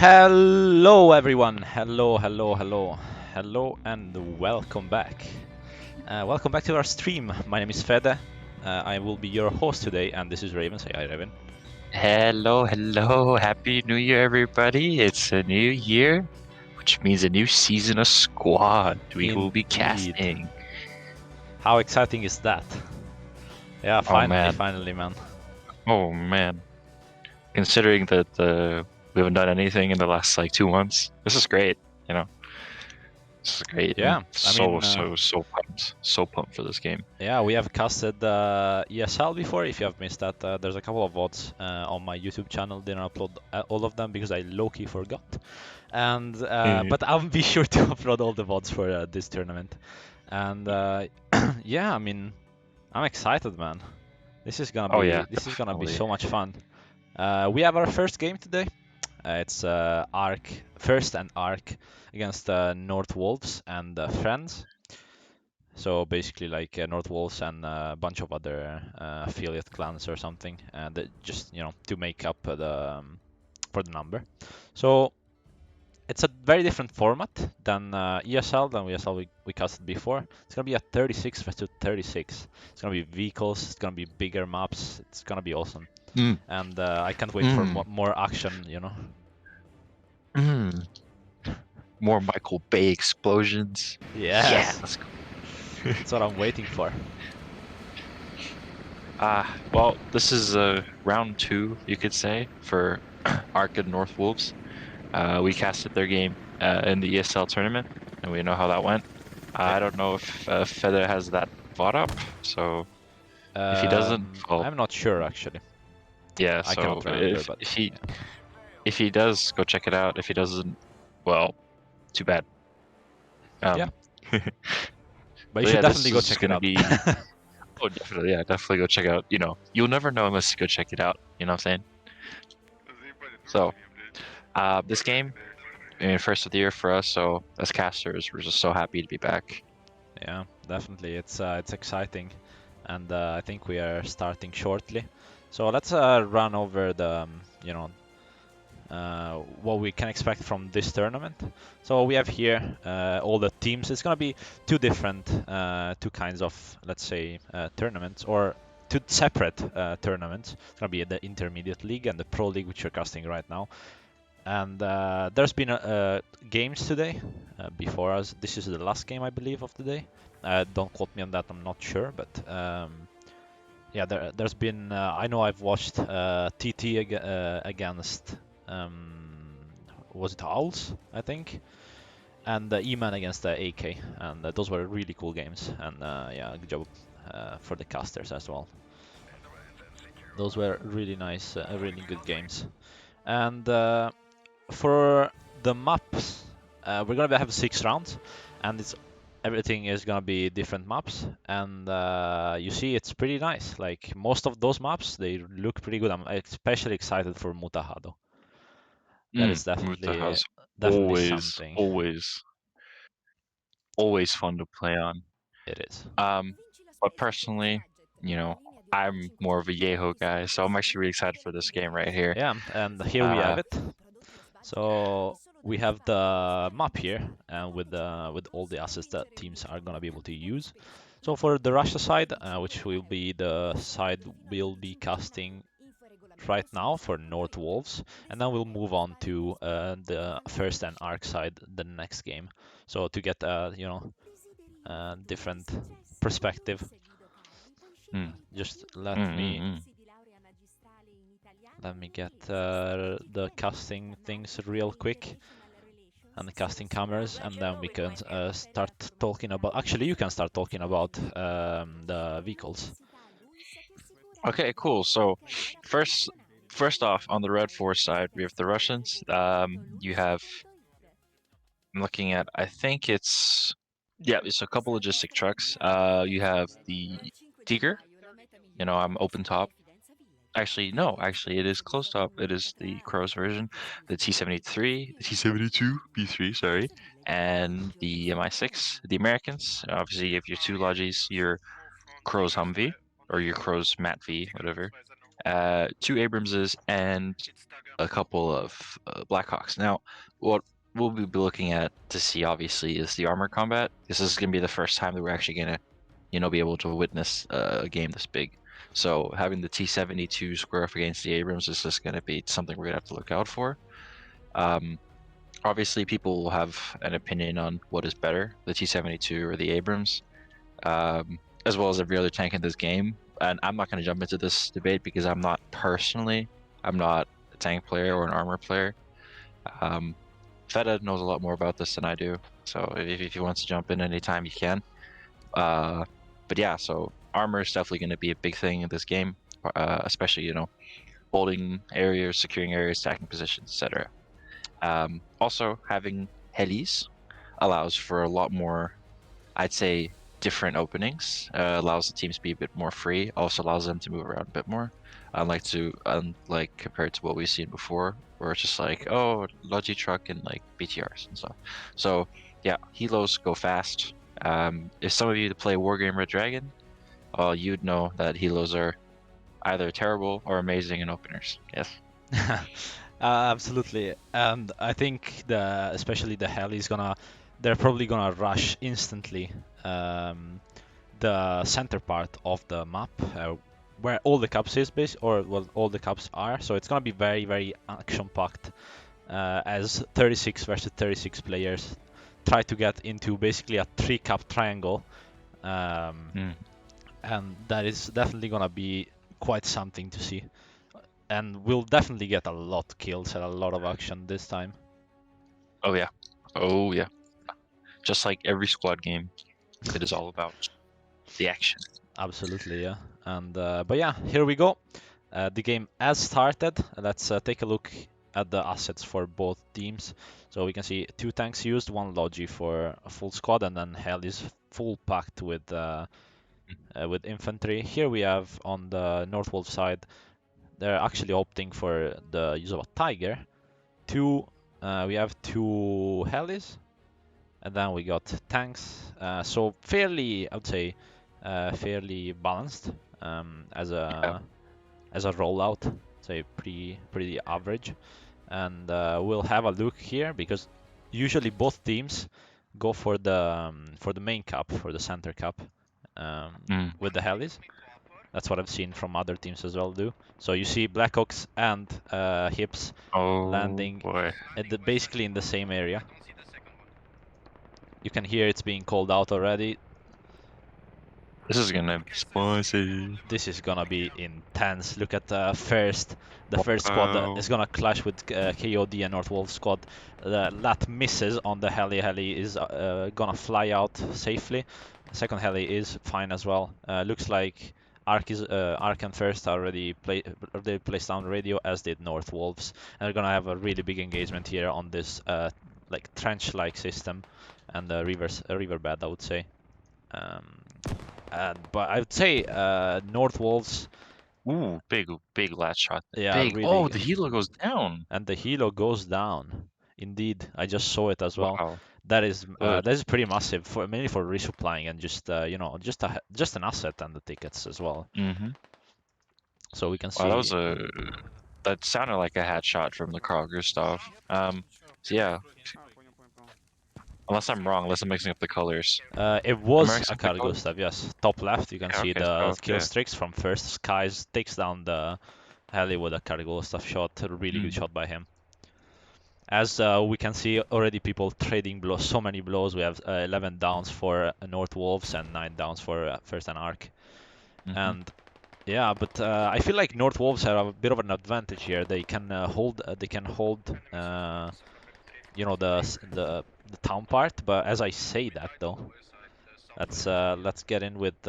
Hello everyone, hello and welcome back. Welcome back to our stream. My name is Fede. I will be your host today, and this is Raven. Say hi, Raven. Hello, hello. Happy New Year, everybody. It's a new year, which means a new season of Squad we will be Indeed. casting. How exciting is that? Yeah, Oh, finally, man. Oh, man. Considering that we haven't done anything in the last, 2 months, this is great, you know? This is great. Yeah, I mean, So pumped. So pumped for this game. yeah, we have casted ESL before. If you have missed that, there's a couple of VODs on my YouTube channel. Didn't upload all of them because I low-key forgot. And but I'll be sure to upload all the VODs for this tournament. And yeah, I mean, I'm excited, man. This is gonna Oh, be yeah, this is gonna be definitely. so much fun. We have our first game today. It's ARK, 1ST+ARK against North Wolves and Friends. So basically, like North Wolves and a bunch of other affiliate clans or something, that just to make up for the number. So it's a very different format than ESL, than we casted before. It's gonna be a 36 versus 36. It's gonna be vehicles. It's gonna be bigger maps. It's gonna be awesome. Mm, And I can't wait for mm, more action. mm. More Michael Bay explosions. Yeah, Yes, let's go. that's what I'm waiting for. Well, this is round 2, you could say, for Ark and North Wolves. We casted their game in the ESL tournament, and we know how that went. I don't know if Feather has that VOD up, so if he doesn't, well, I'm not sure actually. yeah. I So cannot remember, but yeah. if he does, go check it out. If he doesn't, well, too bad. Yeah, But but you should yeah, this definitely go is check it gonna out. be. Oh, definitely, yeah, definitely go check out. You'll never know unless you go check it out. You know what I'm saying? So, this game, first of the year for us. So as casters, we're just so happy to be back. Yeah, definitely. It's exciting, and I think we are starting shortly. So let's run over the what we can expect from this tournament. So we have here all the teams. It's gonna be two different, two kinds of, let's say, tournaments, or two separate tournaments. It's gonna be the Intermediate League and the Pro League, which you're casting right now. And there's been games today before us. This is the last game, I believe, of the day. Don't quote me on that. I'm not sure, but yeah, there's been. I know I've watched TT against. Was it Owls? I think, and E-Man against the AK, and those were really cool games. And yeah, good job for the casters as well. Those were really nice, really good games. And for the maps, we're gonna have 6 rounds, and everything is gonna be different maps. And you see, it's pretty nice. Like most of those maps, they look pretty good. I'm especially excited for Mutahado. That is Muta has definitely something. always fun to play on. It is. Um, but personally, you know, I'm more of a Yeho guy, so I'm actually really excited for this game right here. Yeah, and here we have Uh, it. So we have the map here, and with all the assets that teams are gonna be able to use. So for the Russia side, which will be the side we'll be casting right now for North Wolves, and then we'll move on to the 1ST+ARK side the next game. So to get different perspective. mm, Just mm, mm, mm. let me get the casting things real quick, and the casting cameras, and then we can start talking about. Actually, you can start talking about the vehicles. Okay, cool. So first off, on the Red Force side, we have the Russians. You have I'm looking at. I think it's a couple logistic trucks. You have the Tiger. I'm open top. Actually, no. Actually, it is closed top. It is the Crows version, the T-73, the T-72 B3, sorry, and the Mi-6. The Americans. Obviously, you have your two Logis, your Crows Humvee or your Crows Mat V, whatever. 2 Abramses, and a couple of Blackhawks. Now, what we'll be looking at to see, obviously, is the armor combat. This is going to be the first time that we're actually going to, be able to witness a game this big. So having the T-72 square off against the Abrams is just going to be something we're going to have to look out for. Obviously, people will have an opinion on what is better, the T-72 or the Abrams, as well as every other tank in this game. And I'm not going to jump into this debate because I'm not a tank player or an armor player. Feta knows a lot more about this than I do, so if he wants to jump in anytime, he can. But yeah, so armor is definitely going to be a big thing in this game, especially, holding areas, securing areas, stacking positions, etc. Also, having helis allows for a lot more, I'd say, different openings. Allows the teams to be a bit more free. Also allows them to move around a bit more. Unlike compared to what we've seen before, where it's just like, oh, Logi truck and like BTRs and stuff. So yeah, helos go fast. If some of you play Wargame Red Dragon, you'd know that helos are either terrible or amazing in openers. Yes. Absolutely, and I think especially the heli is they're probably gonna rush instantly the center part of the map where all the cups is all the cups are. So it's gonna be very, very action packed as 36 versus 36 players try to get into basically a 3-cup triangle, and that is definitely gonna be quite something to see. And we'll definitely get a lot of kills and a lot of action this time. Oh yeah. Just like every squad game, it is all about the action. Absolutely, yeah. And but yeah, here we go. The game has started. Let's take a look at the assets for both teams. So we can see 2 tanks used, 1 Logi for a full squad, and then Hell is full packed with infantry. Here we have on the North Wolf side, they're actually opting for the use of a Tiger. We have 2 Helis, and then we got tanks. So fairly, I would say, fairly balanced as a rollout. Say pretty average. And we'll have a look here because usually both teams go for the main cup, for the center cup, with the helis. That's what I've seen from other teams as well do. So you see Blackhawks and Hips landing basically in the same area. You can hear it's being called out already. This is gonna be spicy. This is gonna be intense. Look at the first squad that is gonna clash with KOD and North Wolf squad. That misses on the heli. Heli is gonna fly out safely. Second heli is fine as well. Looks like Ark and First already placed down radio, as did North Wolves. And they're gonna have a really big engagement here on this like trench-like system and the river bed, I would say. But I would say North Wolves. Ooh, big lat shot. Yeah, Big. really. Oh, the helo goes down. And the helo goes down. Indeed, I just saw it as well. Wow. That is pretty massive, mainly for resupplying and just just an asset and the tickets as well. So we can see. Wow, that sounded like a hat shot from the Carl Gustav. So yeah. Unless I'm wrong, unless I'm mixing up the colors. It was a Carl Gustav, yes. Top left, you can see the kill streaks from First. Skies takes down the heli with a Carl Gustav shot. A really good shot by him. As we can see already, people trading blows, so many blows. We have 11 downs for North Wolves and 9 downs for First and Ark. And yeah, but I feel like North Wolves have a bit of an advantage here. They can hold. The town part. But as I say that though, let's get in with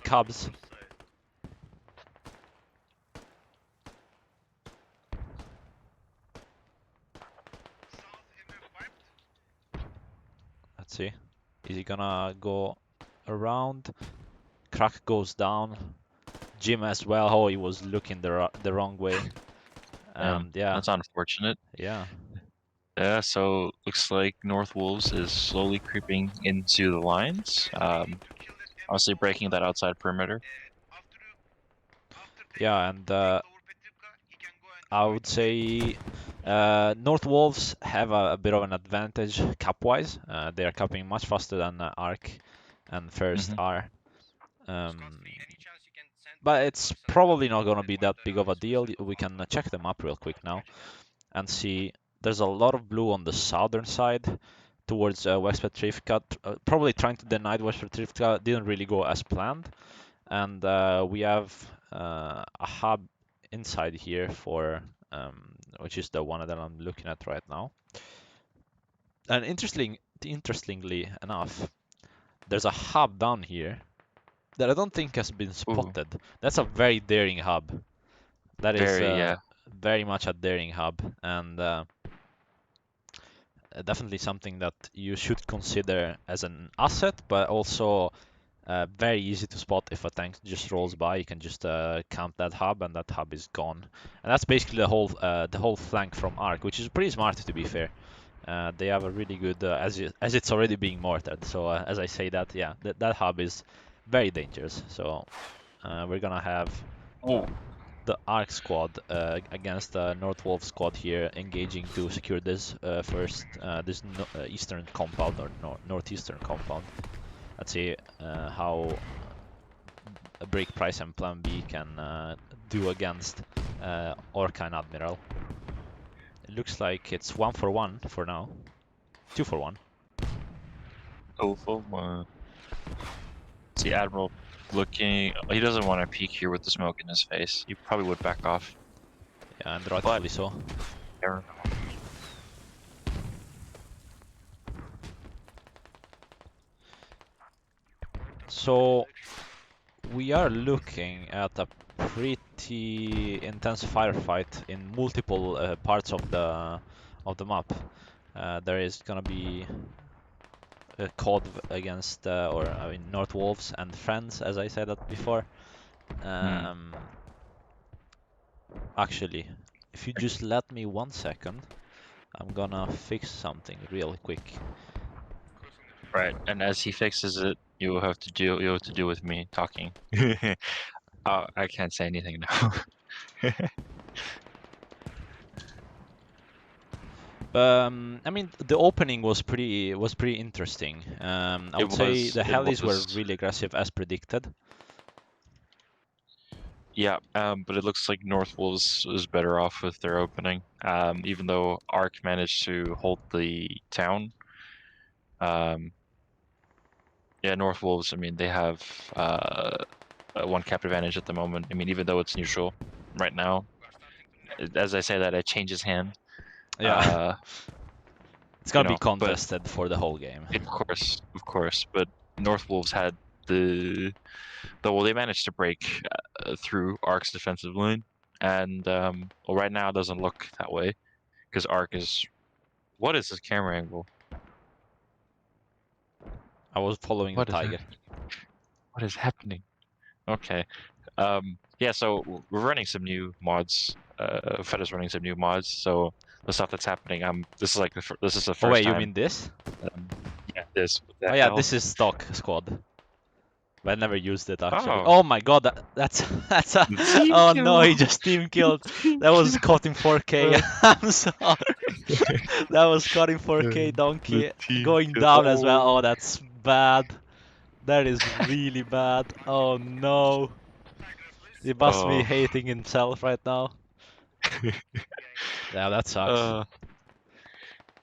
Cubs. Let's see. Is he gonna go around? Crack goes down. Jim as well. Oh, he was looking the wrong way. And yeah, that's unfortunate. Yeah. Yeah, so looks like North Wolves is slowly creeping into the lines. Obviously breaking that outside perimeter. Yeah, and I would say North Wolves have a bit of an advantage cap-wise. They are capping much faster than ARK and First Mm-hmm. are. But it's probably not going to be that big of a deal. We can check them up real quick now and see. There's a lot of blue on the southern side towards West Petrivka. Probably trying to deny West Petrivka. Didn't really go as planned. And we have a hub inside here for, which is the one that I'm looking at right now. And interestingly enough, there's a hub down here that I don't think has been Ooh, spotted. That's a very daring hub. That is very, yeah. very much a daring hub, and definitely something that you should consider as an asset, but also very easy to spot. If a tank just rolls by, you can just camp that hub, and that hub is gone. And that's basically the whole flank from Ark, which is pretty smart to be fair. They have a really good as it's already being mortared. So as I say that, yeah, that hub is very dangerous. So we're gonna have Oh, the Ark squad against the North Wolf squad here, engaging to secure this this no eastern compound or northeastern compound. Let's see how a break price and plan B can do against Orca and Admiral. It looks like it's 1-for-1 for now. 2-for-1. oh, for one. See, Admiral looking. He doesn't want to peek here with the smoke in his face. He probably would back off. Yeah, and But rightfully so. never know. So we are looking at a pretty intense firefight in multiple parts of the map. There is gonna be a COD against, or I mean, North Wolves and friends, as I said that before. Um, Actually, if you just let me 1 second, I'm gonna fix something real quick. Right, and as he fixes it, you have to deal with me talking. I can't say anything now. I mean, the opening was pretty interesting. I would say the It Hellies were was, really aggressive as predicted. yeah. But it looks like North Wolves is better off with their opening. Even though Ark managed to hold the town. Yeah, North Wolves. I mean, they have one cap advantage at the moment. I mean, even though it's neutral right now, as I say that, it changes hand. Yeah, it's You gonna be know, but contested for the whole game. of course. But North Wolves had the well, they managed to break through Ark's defensive line, and well, right now it doesn't look that way because Ark is. What is this camera angle? I was following the What is that? tiger. What is happening? Okay. Yeah, so we're running some new mods. Feda's running some new mods, so the stuff that's happening, this is like this is the Oh first wait, you time. mean this? Um, yeah, this with Oh that yeah, hell. this is stock squad. But I never used it actually. Oh, Oh my god, that's that's a. the team Oh no, kill. he just team The killed. team That was kill. caught in 4K. Uh, I'm sorry. That was caught in uh, 4K the donkey team going kill. down as well. Oh, Oh. that's bad. That is really bad. Oh no. He must be Oh. hating himself right now. Yeah, that sucks. uh,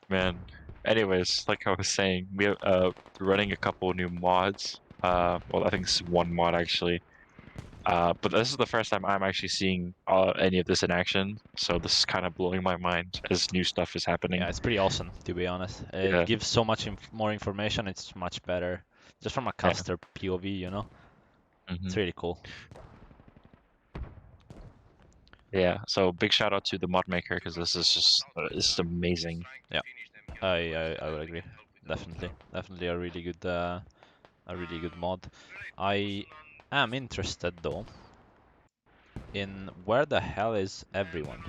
Man. Anyways, like I was saying, we have running a couple new mods. Well, I think it's one mod actually. But this is the first time I'm actually seeing any of this in action, so this is kind of blowing my mind as new stuff is happening. Yeah, it's pretty awesome to be honest. It Yeah, gives so much more information. It's much better, just from a yeah. caster POV. You know, it's Hmm. really cool. Yeah, so big shout out to the mod maker because this is amazing. Yeah, I would agree. Definitely a really good mod. I am interested though in where the hell is everyone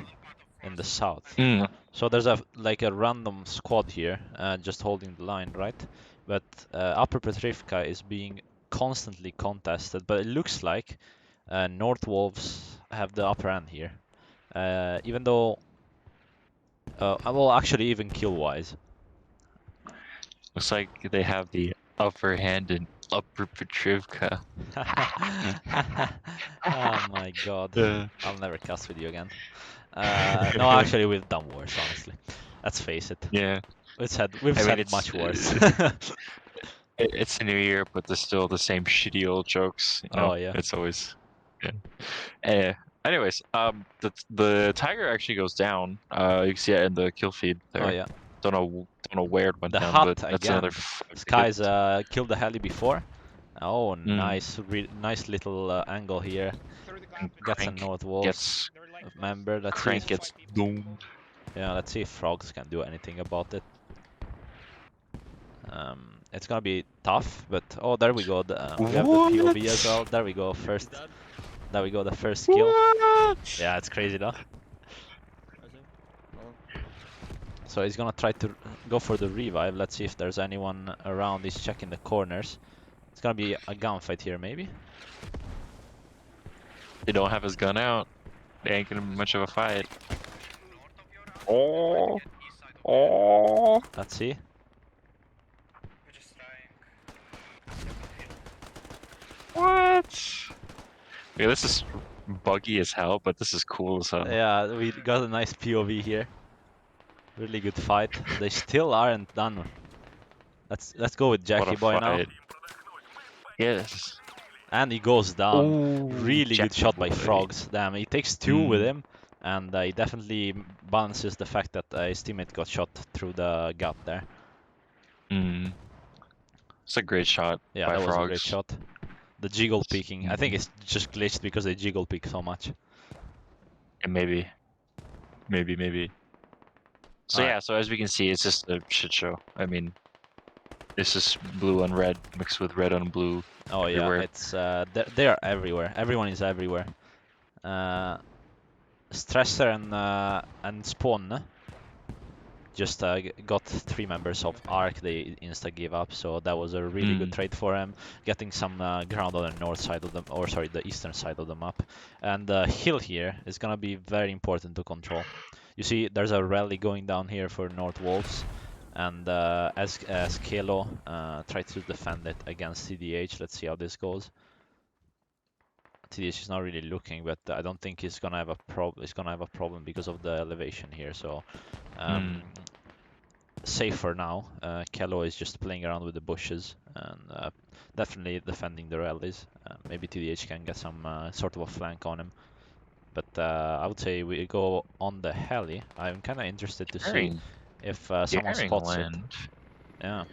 in the south. Mm. So there's a random squad here, just holding the line, right? But Upper Petrivka is being constantly contested. But it looks like North Wolves have the upper hand here. Even though, well, actually, even kill-wise. Looks like they have the upper hand in Upper Petrivka. Oh my god. Uh, I'll never cast with you again. No, actually, we've done worse, honestly. Let's face it. yeah, We've I mean said much worse. it's a new year, but there's still the same shitty old jokes. You Oh know, yeah. it's always. Yeah. Anyways, the tiger actually goes down. You can see it in the kill feed Oh there. yeah. Don't know where it went The down, but hut that's another again. 5 Skies hits. killed the heli before. Oh, Mm. nice little angle here. And Gets a North Wolves gets member. Let's see. Crank gets doomed. Yeah, let's see if Frogs can do anything about it. It's gonna be tough, but oh, there we go. We have the POV as well. There we go. There we go. The first kill. What? Yeah, it's crazy though. So he's gonna try to go for the revive. Let's see if there's anyone around. He's checking the corners. It's gonna be a gunfight here, maybe. They don't have his gun out. They ain't gonna be much of a fight. Oh, oh. Let's see. What? Yeah, this is buggy as hell, but this is cool as hell. Yeah, we got a nice POV here. Really good fight. They still aren't done. Let's go with What Jackie a Boy now. fight. Yes. And he goes down. Oh, Really good Jackie shot by boy. Frogs. Damn, he takes two with him, and he definitely balances the fact that his teammate got shot through the gut there. Mm. It's a great shot Yeah, by that was a Frogs. great shot. The jiggle peeking. I think it's just glitched because they jiggle peek so much. And maybe. So Alright. yeah, so as we can see, it's just a shit show. I mean, it's just blue on red mixed with red on blue. Oh everywhere. yeah, it's they are everywhere. Everyone is everywhere. Stressor and Spawn just got 3 members of ARK. They insta gave up, so that was a really good trade for him. Getting some ground on the north side of them, or sorry, the eastern side of the map. And the hill here is gonna be very important to control. You see, there's a rally going down here for North Wolves, and as Kelo tries to defend it against TDH. Let's see how this goes. TDH is not really looking, but I don't think he's gonna have a problem. He's gonna have a problem because of the elevation here. So safe for now. Kelo is just playing around with the bushes and definitely defending the rallies. Maybe TDH can get some sort of a flank on him. But I would say we go on the heli. I'm kind of interested to see if someone spots it. Yeah.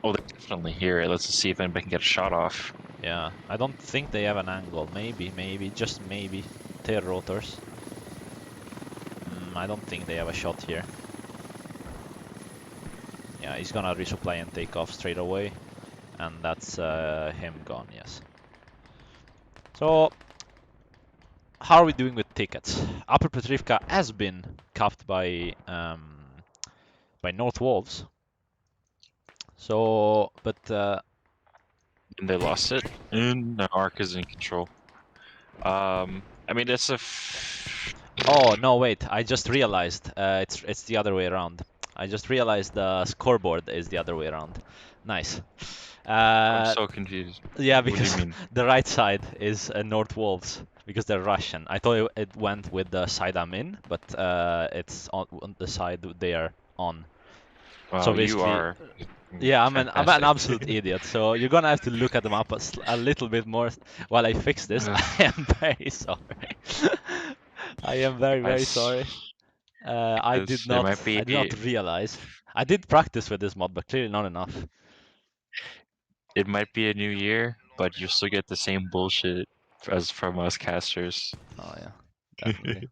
Oh, they definitely hear it. Let's just see if anybody can get a shot off. Yeah. I don't think they have an angle. Maybe, just maybe. Tail rotors. I don't think they have a shot here. Yeah, he's gonna resupply and take off straight away. And that's him gone, yes. So, how are we doing with tickets? Upper Petrivka has been capped by North Wolves. So, but And they lost it. And the ARK is in control. I mean, it's a. Oh no, wait! I just realized it's the other way around. I just realized the scoreboard is the other way around. Nice. I'm so confused. Yeah, What do because you mean? the right side is North Wolves because they're Russian. I thought it went with the side I'm in, but it's on the side they are on. Wow, So you basically, are. yeah, I'm an Fantastic. absolute idiot. So you're gonna have to look at the map a little bit more while I fix this. I am very sorry. I am very sorry. I did There not might be. realize. I did practice with this mod, but clearly not enough. It might be a new year, but you still get the same bullshit as from us casters. Oh yeah, definitely.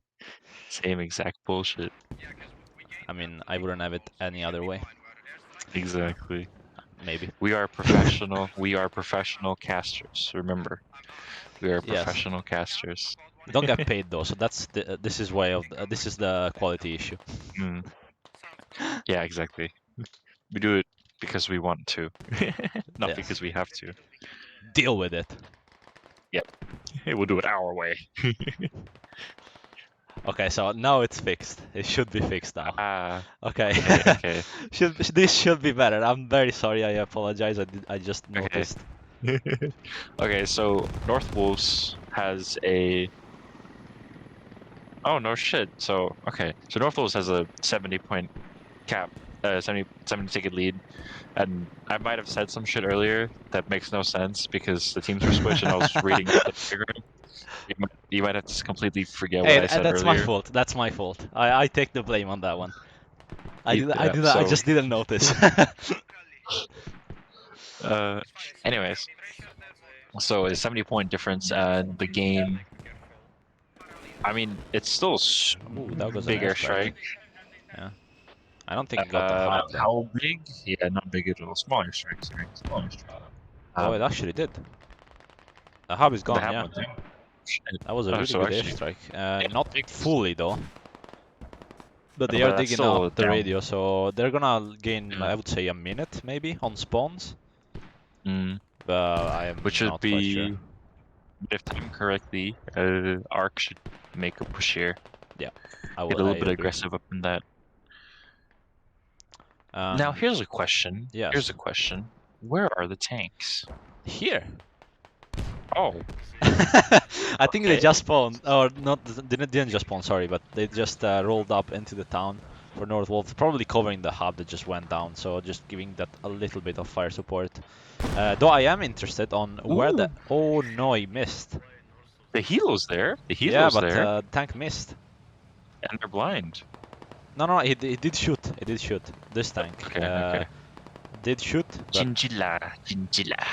Same exact bullshit. I mean, I wouldn't have it any other way. Exactly. Maybe. We are professional. We are professional casters. Remember, we are Yes. professional casters. We don't get paid though, so that's this is this is the quality issue. Yeah, exactly. We do it because we want to, not Yes. because we have to. Deal with it. Yep. We'll do it our way. Okay, so now it's fixed. It should be fixed now. Ah, Okay. okay. This should be better. I'm very sorry. I apologize. I just Okay. noticed. Okay, so North Wolves has a. Oh no shit. So okay, so North Wolves has a 70-point cap, 70 ticket lead, and I might have said some shit earlier that makes no sense because the teams were switched and I was reading the diagram. You might have to completely forget what Hey, I said that's my earlier. fault. That's my fault. I take the blame on that one. Yeah. I So just didn't notice. uh, anyways, so a 70-point difference, and the game. I mean, it's still Ooh, that was an big airstrike. airstrike. Yeah. I don't think it got the hub though. How big? Yeah, not big at all. Smaller strikes, right? Smaller strike. Oh, it actually did. The hub is The gone, yeah. Hamlet thing. That was a Oh, really so good actually, airstrike. yeah, Not big. fully though, but they are But that's digging up still the down. radio, so they're gonna gain, Yeah. I would say, a minute maybe on spawns. Mm. But I am Which would not quite sure. be, if timed correctly, Ark should make a push here. Yeah, Get a little I bit agree. aggressive up in that. Now, here's a question. Yes. Here's a question. Where are the tanks? Here. Oh, I think they okay. just spawned, or not, didn't just spawn, sorry, but they just rolled up into the town for North Wolves, probably covering the hub that just went down, so just giving that a little bit of fire support. Though I am interested on where the... Ooh. Oh no, he missed. The helo's there. The Yeah, helo's but there. tank missed. And they're blind. No, he did shoot. He did shoot. This tank. Okay. Did shoot. But, Gingilla.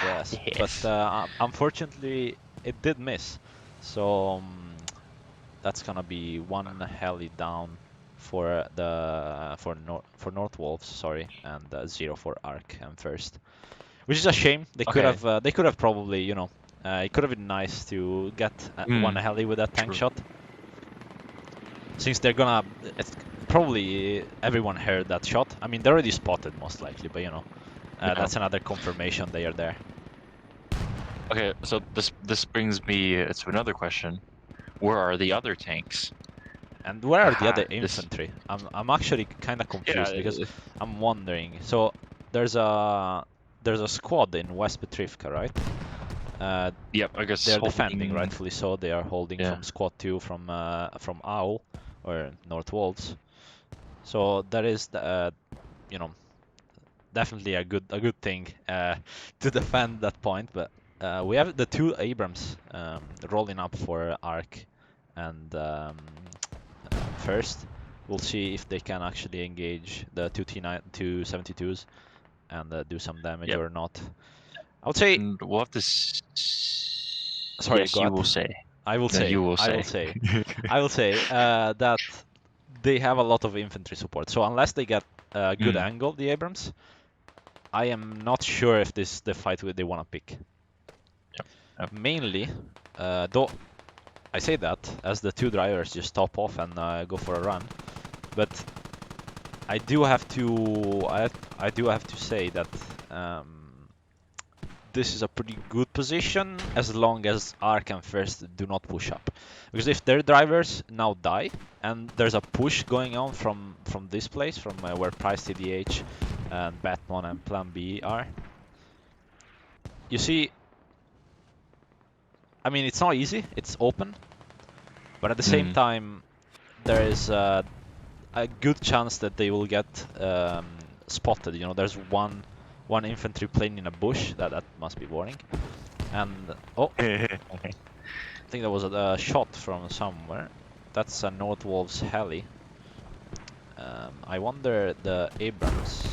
yes, but unfortunately it did miss. So that's gonna be one heli down for North Wolves, sorry, and 0 for ARK and first, which is a shame. They could have probably, you know, it could have been nice to get one heli with that tank shot. Since they're gonna, it's probably everyone heard that shot. I mean, they already spotted most likely, but you know, that's another confirmation they are there. Okay, so this brings me to another question. Where are the other tanks? And where are the other infantry? I'm actually kind of confused because I'm wondering. So there's a squad in West Petrivka, right? Yep, I guess they're defending, rightfully so. They are holding from squad 2 from Owl or North Wolves. So that is the, you know, definitely a good thing to defend that point. But we have the 2 Abrams rolling up for ARK and first. We'll see if they can actually engage the 272s and do some damage or not. I would say. And we'll have to. Sorry, yes, you will say. I will no, say. You will I say. will say. I will say that they have a lot of infantry support. So unless they get a good angle, the Abrams, I am not sure if this the fight they want to pick. Yep. Mainly, though I say that as the 2 drivers just stop off and go for a run, but I do have to say that this is a pretty good position as long as ARK and first do not push up. Because if their drivers now die and there's a push going on from this place, from where Price TDH and Batman and Plan B are, you see, I mean, it's not easy, it's open, but at the same time, there is a good chance that they will get spotted. You know, there's one infantry plane in a bush. That must be warning. And oh, I think there was a shot from somewhere. That's a North Wolves heli. I wonder the Abrams.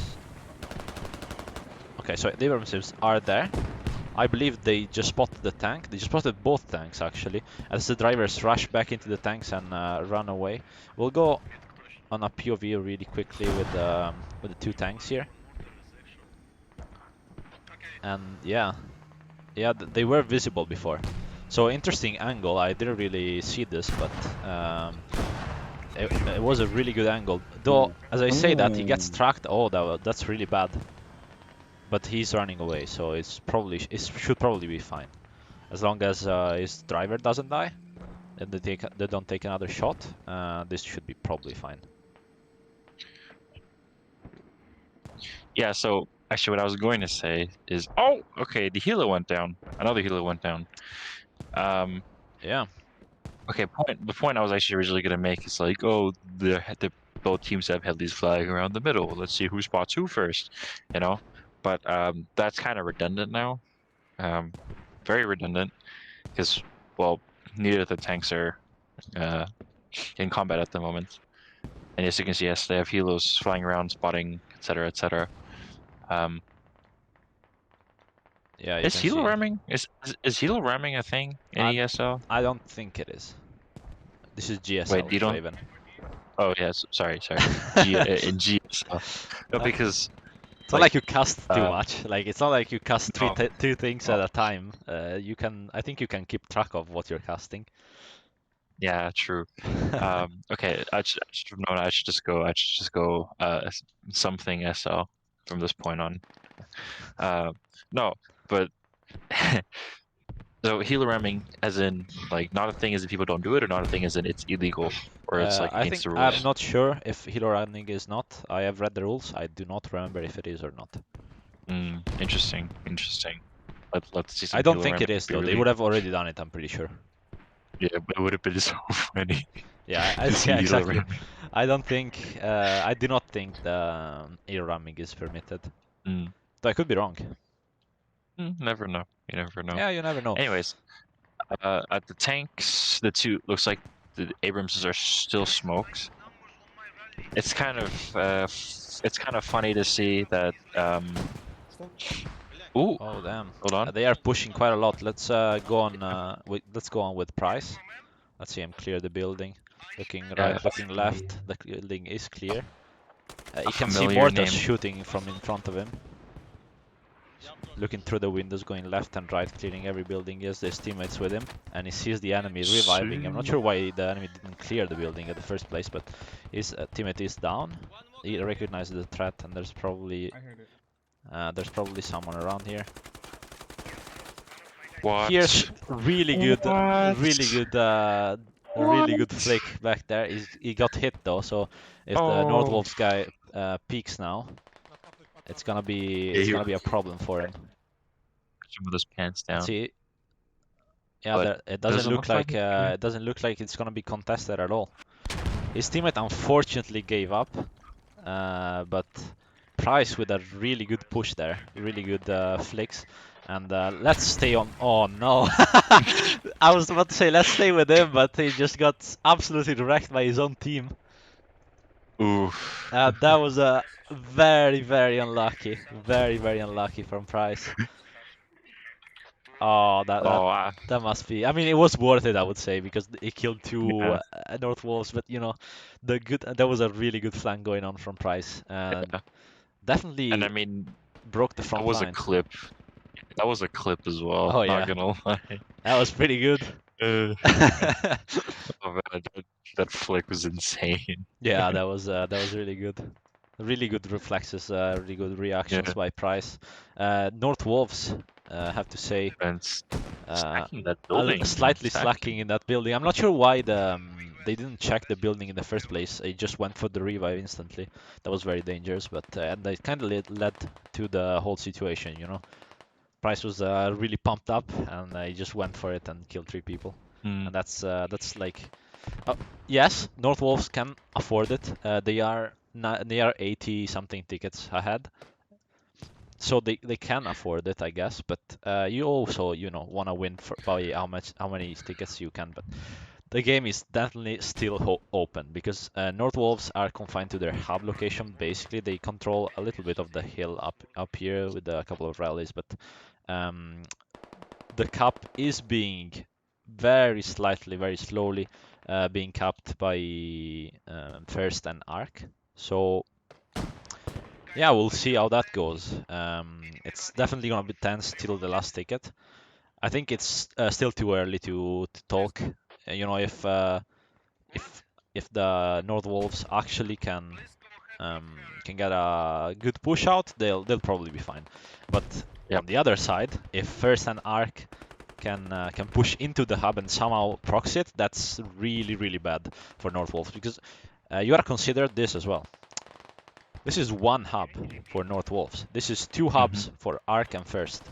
Okay, so the Abrams are there. I believe they just spotted the tank. They just spotted both tanks actually. As the drivers rush back into the tanks and run away. We'll go on a POV really quickly with the 2 tanks here. And yeah, they were visible before. So interesting angle. I didn't really see this, but it was a really good angle. Though, as I say that, he gets tracked. Oh, that's really bad. But he's running away, so it should probably be fine. As long as his driver doesn't die, and they don't take another shot, this should be probably fine. Yeah, so actually what I was going to say is, oh, okay, the healer went down. Another healer went down. Yeah. Okay, the point I was actually originally going to make is like, oh, both teams have headlies flying around the middle. Let's see who spots who first, you know? But that's kind of redundant now. Very redundant because, well, neither of the tanks are in combat at the moment. And as you can see, yes, they have helos flying around, spotting, etc., etc. Yeah, you Is can helo see. ramming helo ramming a thing in ESL? I don't think it is. This is Wait, GSL, you don't? Raven. Oh yes, sorry. In GSL. No, because It's not like like you cast too uh much. Like it's not like you cast no, two things at no, a time. You can. I think you can keep track of what you're casting. yeah, true. Okay, I should have known. I should just go something SL from this point on. No, but so healer ramming, as in like not a thing as in people don't do it, or not a thing as in it's illegal or it's like I against think the I'm rules. not sure if hero running is not. I have read the rules. I do not remember if it is or not. Interesting, interesting. Let's see I some don't healer think it ramming. is Be though. They really would have already done it. I'm pretty sure. yeah, but it would have been so funny Yeah, to see yeah, healer exactly. ramming. I don't think. I do not think the hero running is permitted. Mm. Though I could be wrong. Never know. You never know. Yeah, you never know. Anyways, at the tanks, the two looks like the Abramses are still smoked. It's kind of funny to see that. Ooh, Oh damn. hold on. They are pushing quite a lot. Let's go on. Let's go on with Price. Let's see him clear the building. Looking right, Yeah, looking left. The building is clear. a You can see familiar mortars name. shooting from in front of him. Looking through the windows, going left and right, clearing every building. Yes, there's teammates with him, and he sees the enemy reviving. I'm not sure why the enemy didn't clear the building at the first place, but his teammate is down. He recognizes the threat, and there's probably someone around here. What? Here's really good, What? really good What? flick back there. He got hit though, so if the Oh, Nordwolves guy peeks now, it's gonna yeah, he be a problem for him. with his pants Let's down, see. Yeah, but it doesn't look like it. doesn't look like it's gonna be contested at all. His teammate unfortunately gave up, but Price with a really good push there, really good flicks. And let's stay on. Oh no! I was about to say let's stay with him, but he just got absolutely wrecked by his own team. Oof. That was a very unlucky, very unlucky from Price. Oh, Oh, that must be. I mean, it was worth it, I would say, because he killed two yeah, North Wolves. But you know, there was a really good flank going on from Price, and yeah. And I definitely mean, broke the that front was a line. clip. That was a clip as well. Oh Not yeah, gonna lie. that was pretty good. Uh, oh man, that flick was insane. Yeah, that was really good. Really good reflexes, really good reactions Yeah, by Price. North Wolves, have to say, and uh, stacking that building, man. slightly Stacking. slacking in that building. I'm not sure why they didn't check the building in the first place. They just went for the revive instantly. That was very dangerous, but and they kind of led to the whole situation. You know, Price was really pumped up, and he just went for it and killed 3 people. Mm, And that's like, yes, North Wolves can afford it. They are 80 something tickets ahead, so they can afford it, I guess. But you also want to win by how many tickets you can. But the game is definitely still open because North Wolves are confined to their hub location. Basically, they control a little bit of the hill up here with a couple of rallies, but um, the cap is being very slightly, very slowly being capped by 1ST and ARK. So yeah, we'll see how that goes. It's definitely gonna be tense till the last ticket. I think it's still too early to talk. You know, if if the North Wolves actually can get a good push out, they'll probably be fine. But yep. on the other side, if 1ST and ARK can push into the hub and somehow proxy it, that's really bad for North Wolves, because you gotta consider this as well. This is one hub for North Wolves. This is two hubs for ARK and 1ST.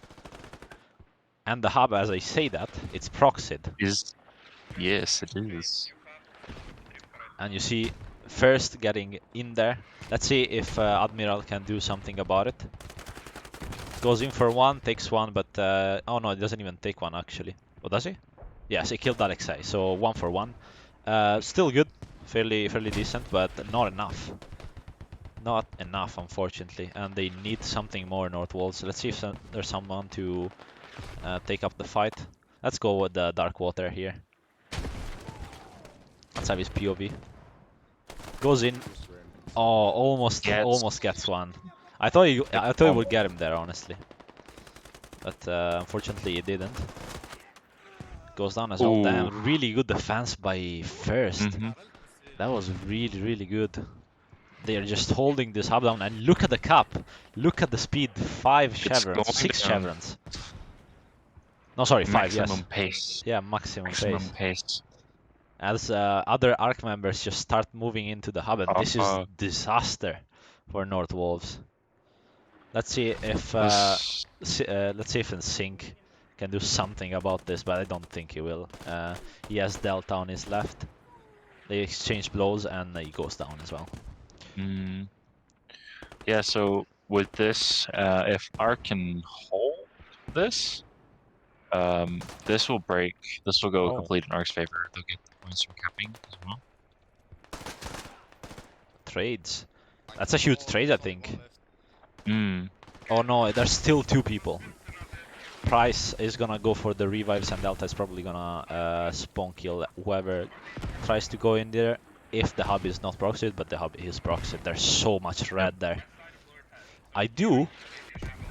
And the hub, as I say that, it's proxied. Yes, it is. And you see 1ST getting in there. Let's see if Admiral can do something about it. Goes in for one, takes one, but oh no, it doesn't even take one actually. Oh, does he? Yes, he killed Alexei, so 1 for 1. Still good, fairly decent, but not enough. Not enough, unfortunately, and they need something more North Wolves. Let's see if there's someone to take up the fight. Let's go with the Dark Water here. Let's have his POV. Goes in. Oh, almost gets one. I thought he would get him there, honestly, but unfortunately he didn't. Goes down as well. Damn, really good defense by 1ST. That was really good. They are just holding this hub down, and look at the cap. Look at the speed. 5 chevrons, 6 chevrons. No, sorry, 5. Maximum yes. pace. Yeah, maximum pace. As other ARK members just start moving into the hub, and this is disaster for North Wolves. Let's see if Sync can do something about this, but I don't think he will. He has Delta on his left. They exchange blows, and he goes down as well. Yeah, so with this, if ARK can hold this, this will break. This will go complete in ARK's favor. They'll get the points from capping as well. Trades. That's a huge trade, I think. Oh no, there's still 2 people. Price is gonna go for the revives, and Delta is probably gonna spawn kill whoever tries to go in there if the hub is not proxied, but the hub is proxied. There's so much red there. I do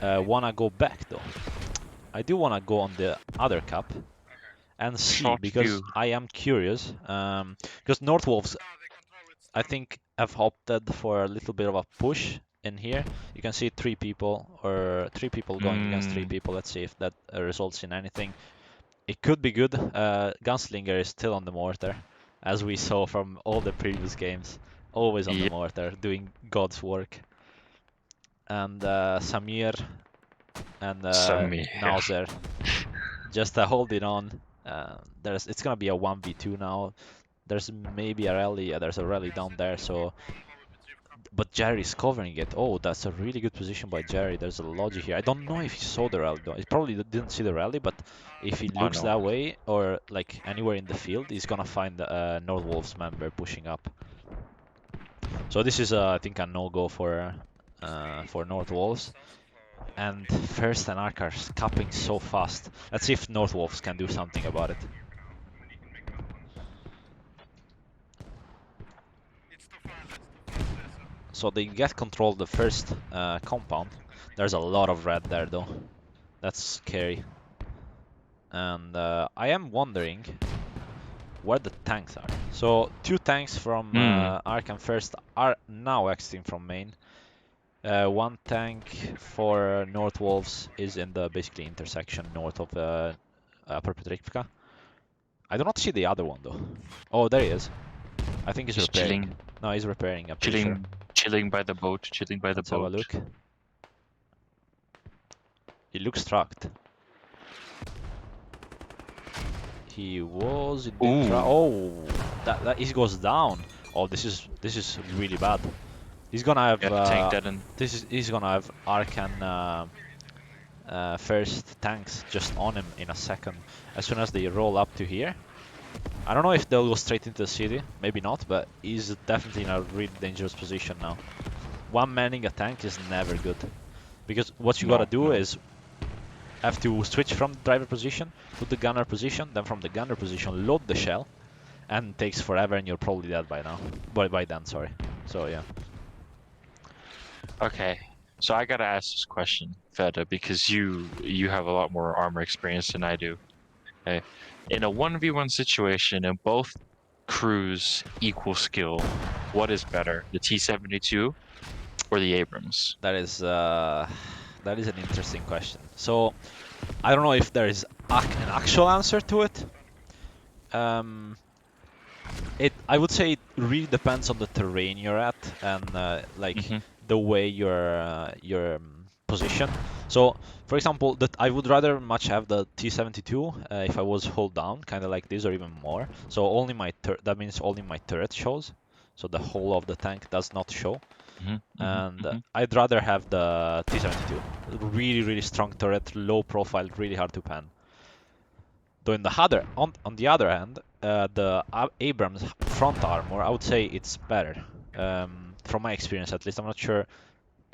wanna go back though. I do wanna go on the other cap and see, because I am curious. Because North Wolves, I think, have opted for a little bit of a push in here. You can see 3 people, or 3 people going against 3 people. Let's see if that results in anything. It could be good. Gunslinger is still on the mortar, as we saw from all the previous games. Always on the mortar, doing God's work. And Samir and Nauser just holding on. It's gonna be a 1v2 now. There's maybe a rally. There's a rally down there, so. But Jerry's covering it. Oh, that's a really good position by Jerry. There's a logic here. I don't know if he saw the rally though. He probably didn't see the rally, but if he looks that way, or like anywhere in the field, he's gonna find a North Wolves member pushing up. So this is, I think, a no-go for North Wolves. And 1ST and ARK are capping so fast. Let's see if North Wolves can do something about it. So they get control of the first compound. There's a lot of red there though. That's scary. And I am wondering where the tanks are. So 2 tanks from ARK and 1ST are now exiting from main. 1 tank for North Wolves is in the basically intersection north of Upper Petrivka. I do not see the other one though. Oh, there he is. I think he's repairing. Chilling. No, he's repairing. I'm pretty sure. Chilling by the boat. Chilling by the boat. Let's have a look. He looks tracked. He was in the oh, that he goes down. Oh, this is really bad. He's gonna have he's gonna have ARK and 1ST tanks just on him in a second. As soon as they roll up to here. I don't know if they'll go straight into the city. Maybe not, but he's definitely in a really dangerous position now. 1 manning a tank is never good, because what you gotta do is have to switch from the driver position to the gunner position, then from the gunner position load the shell, and it takes forever, and you're probably dead by now. By then, sorry. So yeah. Okay, so I gotta ask this question, Feta, because you have a lot more armor experience than I do. Okay, in a 1v1 situation and both crews equal skill, what is better, the T-72 or the Abrams? That is That is an interesting question. So I don't know if there is an actual answer to it. I would say it really depends on the terrain you're at and like Mm-hmm. the way your position. So, for example, that I would rather much have the T-72 if I was hold down, kind of like this, or even more. So only that means only my turret shows. So the whole of the tank does not show. Mm-hmm. Mm-hmm. And Mm-hmm. I'd rather have the T-72. Really, really strong turret, low profile, really hard to pan. Though on the other hand, the Abrams front armor, I would say it's better. From my experience, at least, I'm not sure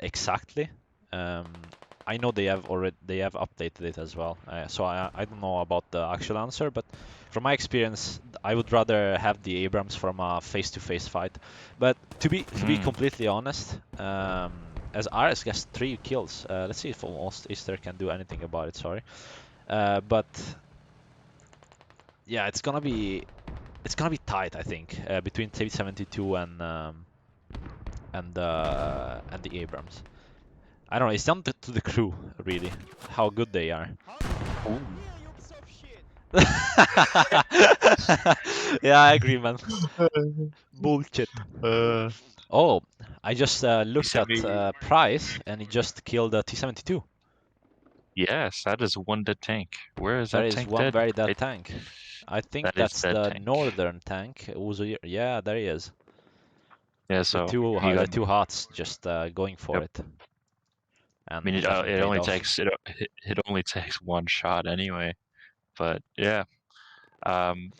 exactly. I know they have updated it as well. So I don't know about the actual answer, but from my experience, I would rather have the Abrams from a face-to-face fight. But to be completely honest, as RS gets 3 kills, let's see if 1ST can do anything about it. Sorry, but yeah, it's gonna be tight, I think, between T-72 and the Abrams. I don't know. It's down to the crew, really, how good they are. Ooh. Yeah, I agree, man. Bullshit. Oh, I just You looked sent at me. Price, and he just killed a T-72. Yes, that is one dead tank. Where is There that is tank one dead? very dead It, tank. I think that is that's dead the tank. northern tank. Yeah, there he is. Yeah, The so two he got. the two hots just going for Yep. it, I mean, and definitely it paid only off. takes it only takes one shot anyway. But yeah, um,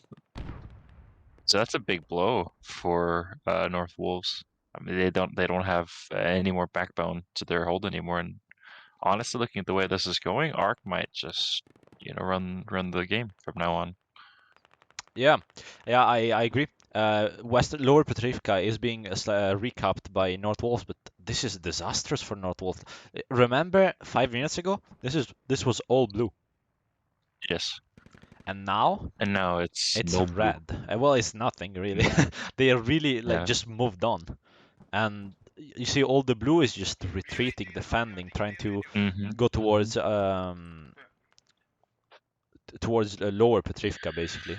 so that's a big blow for North Wolves. I mean, they don't have any more backbone to their hold anymore. And honestly, looking at the way this is going, Ark might just run the game from now on. Yeah, yeah, I agree. Lower Petrivka is being recapped by North Wolves, but this is disastrous for North Wolves. Remember 5 minutes ago? This was all blue, Yes, and now and now it's it's no blue. red. Well, it's nothing really. Mm, They are really like yeah. just moved on, and you see all the blue is just retreating, defending, trying to Mm-hmm. go Mm-hmm. towards Lower Petrivka basically,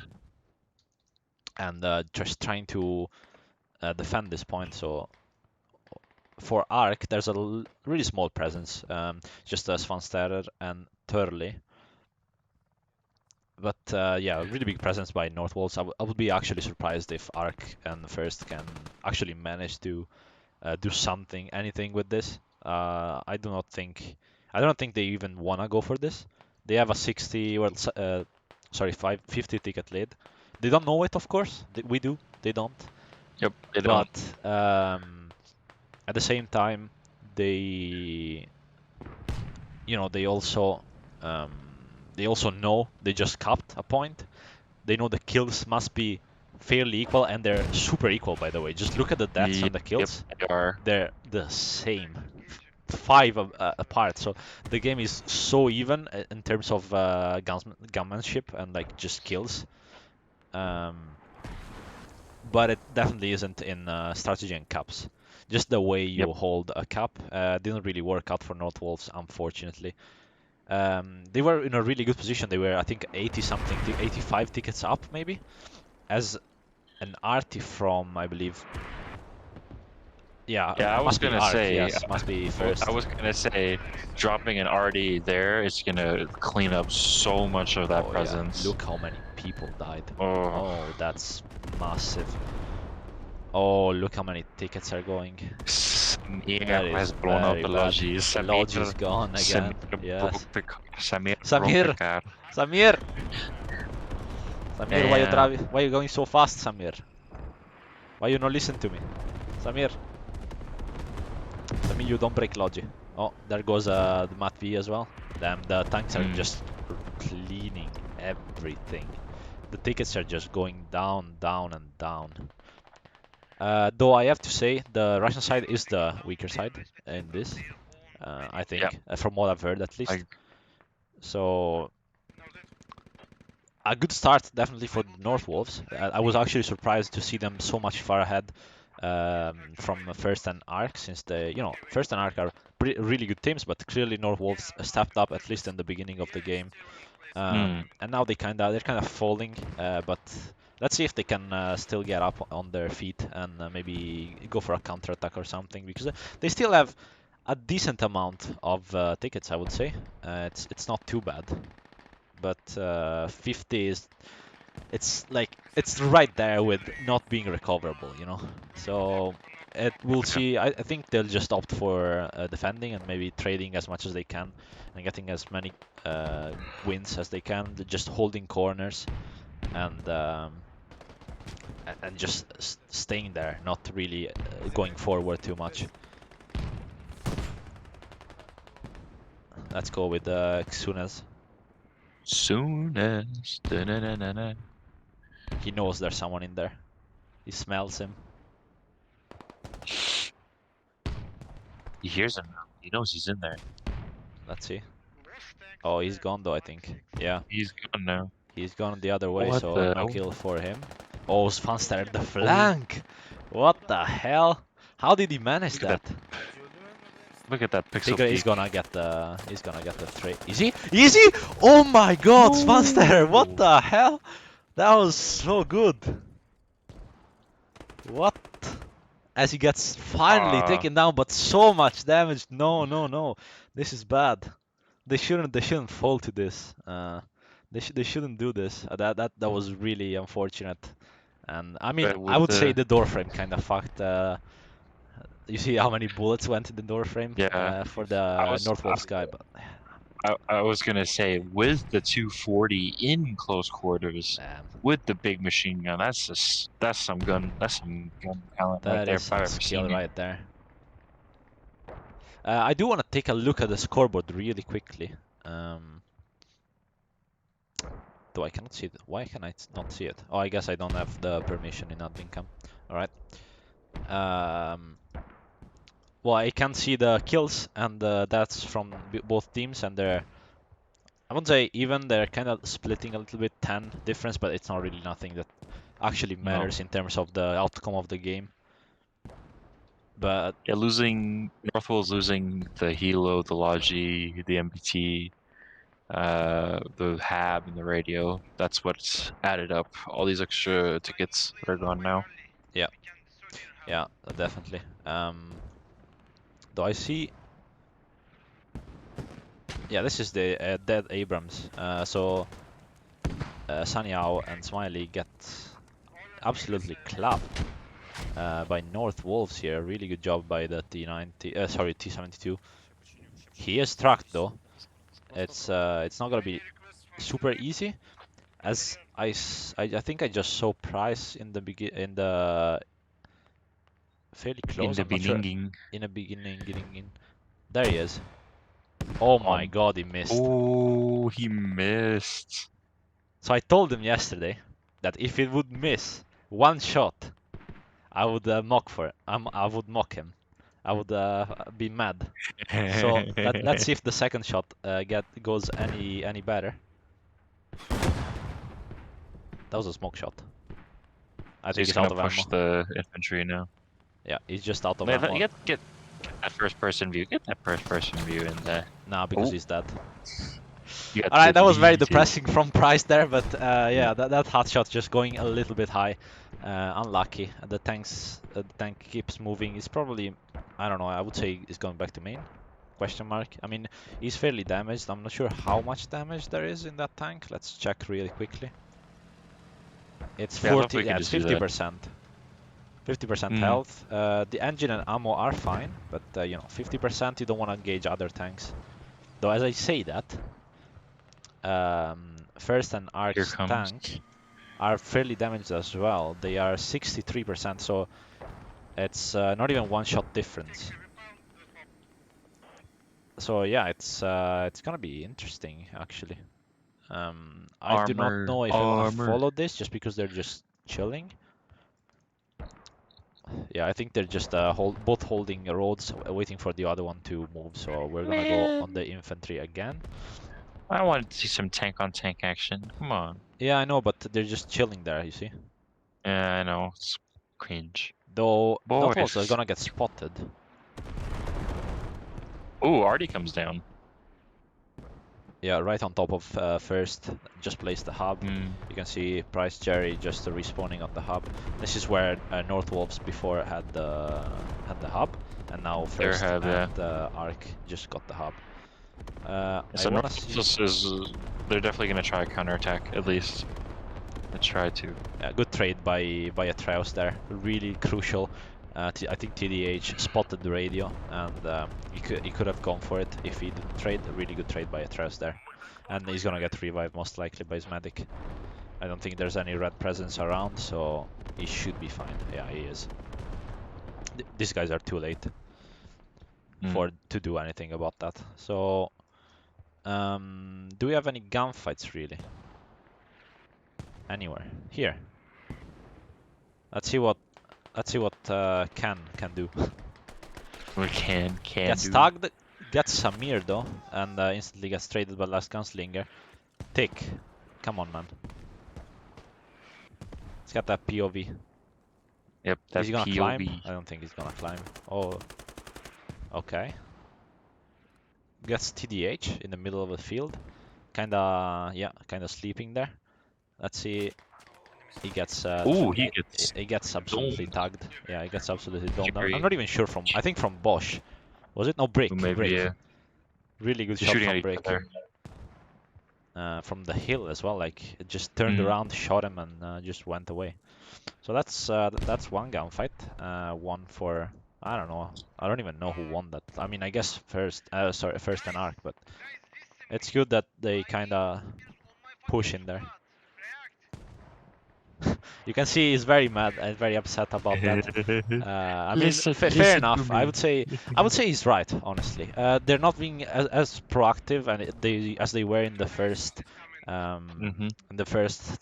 and just trying to defend this point. So for Ark, there's a really small presence, just as Svansterer and Turley. But yeah, a really big presence by North Wolves. I would be actually surprised if Ark and First can actually manage to do something, anything with this. I don't think they even wanna go for this. They have a 60, well, sorry, 50 ticket lead. They don't know it, of course. We do. They don't. Yep. They don't. But at the same time, they um, they also know they just capped a point. They know the kills must be fairly equal, and they're super equal, by the way. Just look at the deaths and Yep. the Yep. kills. They are. They're the same, five apart. So the game is so even in terms of gunmanship and like just kills. Um, but it definitely isn't in strategy and caps. Just the way Yep. you hold a cap didn't really work out for North Wolves, unfortunately. They were in a really good position. They were, I think, 80 something, 85 tickets up, maybe, as an arty from, I believe. Yeah, Yeah, I was must be gonna Arc. say, Yes, must be first. dropping an RD there is gonna clean up so much of that Oh yeah, presence. look how many people died. Oh, Oh, that's massive. Oh, look how many tickets are going. Samir That is has blown out very the bad. Logi. Lodge is gone again. Samir Yes. broke the car. Samir broke the Samir! car. Samir! Samir, Yeah. why you going so fast, Samir? Why you not listen to me? Samir! Samir, you don't break Logi. Oh, there goes the Mat V as well. Damn, the tanks are Mm. just cleaning everything. The tickets are just going down, down, and down. Though I have to say, the Russian side is the weaker side in this, I Yeah. think, from what I've heard at I. least. So a good start definitely for the North Wolves. I was actually surprised to see them so much far ahead from 1st and ARK, since the 1st and ARK are really good teams, but clearly North Wolves stepped up at least in the beginning of the game. And now they're kind of falling, but let's see if they can still get up on their feet and maybe go for a counter attack or something, because they still have a decent amount of tickets, I would say. It's not too bad, but 50 is it's right there with not being recoverable, So we'll see. I think they'll just opt for defending and maybe trading as much as they can and getting as many wins as they can, just holding corners and just staying there, not really going forward too much. Let's go with Xunes. Xunes. Da-na-na-na-na. He knows there's someone in there. He smells him. He hears him now. He knows he's in there. Let's see. Oh, he's gone though, I think. Yeah. He's gone now. He's gone the other way, What so the no hell? kill for him. Oh, 1ST at the flank! What the hell? How did he manage Look at that? Look at that pixel peek. He's gonna get the trade. Is he? Is he? Oh my god, 1ST! What the hell? That was so good. What? As he gets finally taken down, but so much damage. No, no, no. This is bad. They shouldn't fall to this. They shouldn't do this. That was really unfortunate. And I mean, I would say the door frame kind of fucked. You see how many bullets went in the door frame for the North Wolves guy, but I was gonna say, with the 240 in close quarters, with the big machine gun, that's some gun talent right there. That is some skill right there. I do want to take a look at the scoreboard really quickly. Though I cannot see it. Why can I not see it? Oh, I guess I don't have the permission in admin cam. Alright. Well, I can see the kills, and that's from both teams, and they're, I wouldn't say even, they're kind of splitting a little bit, 10 difference, but it's not really nothing that actually matters in terms of the outcome of the game. But yeah, Northwell's losing the Hilo, the Logi, the MBT, the Hab, and the radio. That's what's added up. All these extra tickets that are gone now. Yeah, yeah, definitely. Though I see, yeah, this is the dead Abrams. So Sanyao and Smiley get absolutely clapped by North Wolves here. Really good job by the T72. He is tracked though. It's not gonna be super easy, as I think I just saw Price in the fairly close. In the beginning. In the beginning. There he is. Oh my god, he missed. Oh, he missed. So I told him yesterday that if he would miss one shot, I would mock for it. I would mock him. I would be mad. So let's see if the second shot goes any better. That was a smoke shot. I think he's out of ammo. Push the infantry now. Yeah, he's just out of ammo. Get that first-person view. Get that first-person view in there. Nah, because he's dead. Alright, that was very depressing from Price there, but yeah, that hot shot just going a little bit high. Unlucky. The tank keeps moving. It's probably, I don't know, I would say he's going back to main? Question mark. I mean, he's fairly damaged. I'm not sure how much damage there is in that tank. Let's check really quickly. It's 40, yeah, it's 50%. 50% health. The engine and ammo are fine, but you know, 50% you don't want to engage other tanks. Though as I say that, 1st and ARK's tank are fairly damaged as well. They are 63%, so it's not even one shot difference. So yeah, it's gonna be interesting actually. I do not know if I want to follow this just because they're just chilling. Yeah, I think they're just both holding roads, waiting for the other one to move. So we're gonna go on the infantry again. I wanted to see some tank-on-tank action. Come on. Yeah, I know, but they're just chilling there, you see. Yeah, I know. It's cringe. Though North Wolves are Boys. gonna get spotted. Ooh, Artie comes down. Yeah, right on top of first. Just placed the hub. Mm. You can see Price Jerry just respawning on the hub. This is where North Wolves before had the hub, and now There first have, yeah. and Ark just got the hub. So I wanna see. they're definitely gonna try a counterattack at least. They try to. Good trade by Atreus there. Really crucial. I think TDH spotted the radio, and he could have gone for it if he didn't trade. A really good trade by Atreus there, and he's gonna get revived most likely by his medic. I don't think there's any red presence around, so he should be fine. Yeah, he is. These guys are too late to do anything about that. So, do we have any gunfights really? Anywhere here? Let's see what can do. We can Gets do. tagged, gets Samir though, and instantly gets traded by Last Gunslinger. Tick, come on man. He's got that POV. Yep, that Is he gonna POV. climb? I don't think he's gonna climb. Oh, okay. Gets TDH in the middle of the field. Kinda sleeping there. Let's see. He gets Ooh, he gets absolutely domed. tagged. Yeah, he gets absolutely domed. Jerry. I'm not even sure from. I think from Bosch. Was it? No, Brick. Maybe, Brick. yeah. Really good They're shot shooting at from each Brick. other. From the hill as well. Like it just turned around, shot him, and just went away. So that's one gunfight. One for I don't know. I don't even know who won that. I mean, I guess first and Ark, but it's good that they kind of push in there. You can see he's very mad and very upset about that. I mean, fair enough. I would say he's right. Honestly, they're not being as proactive and as they were in the first, in the first,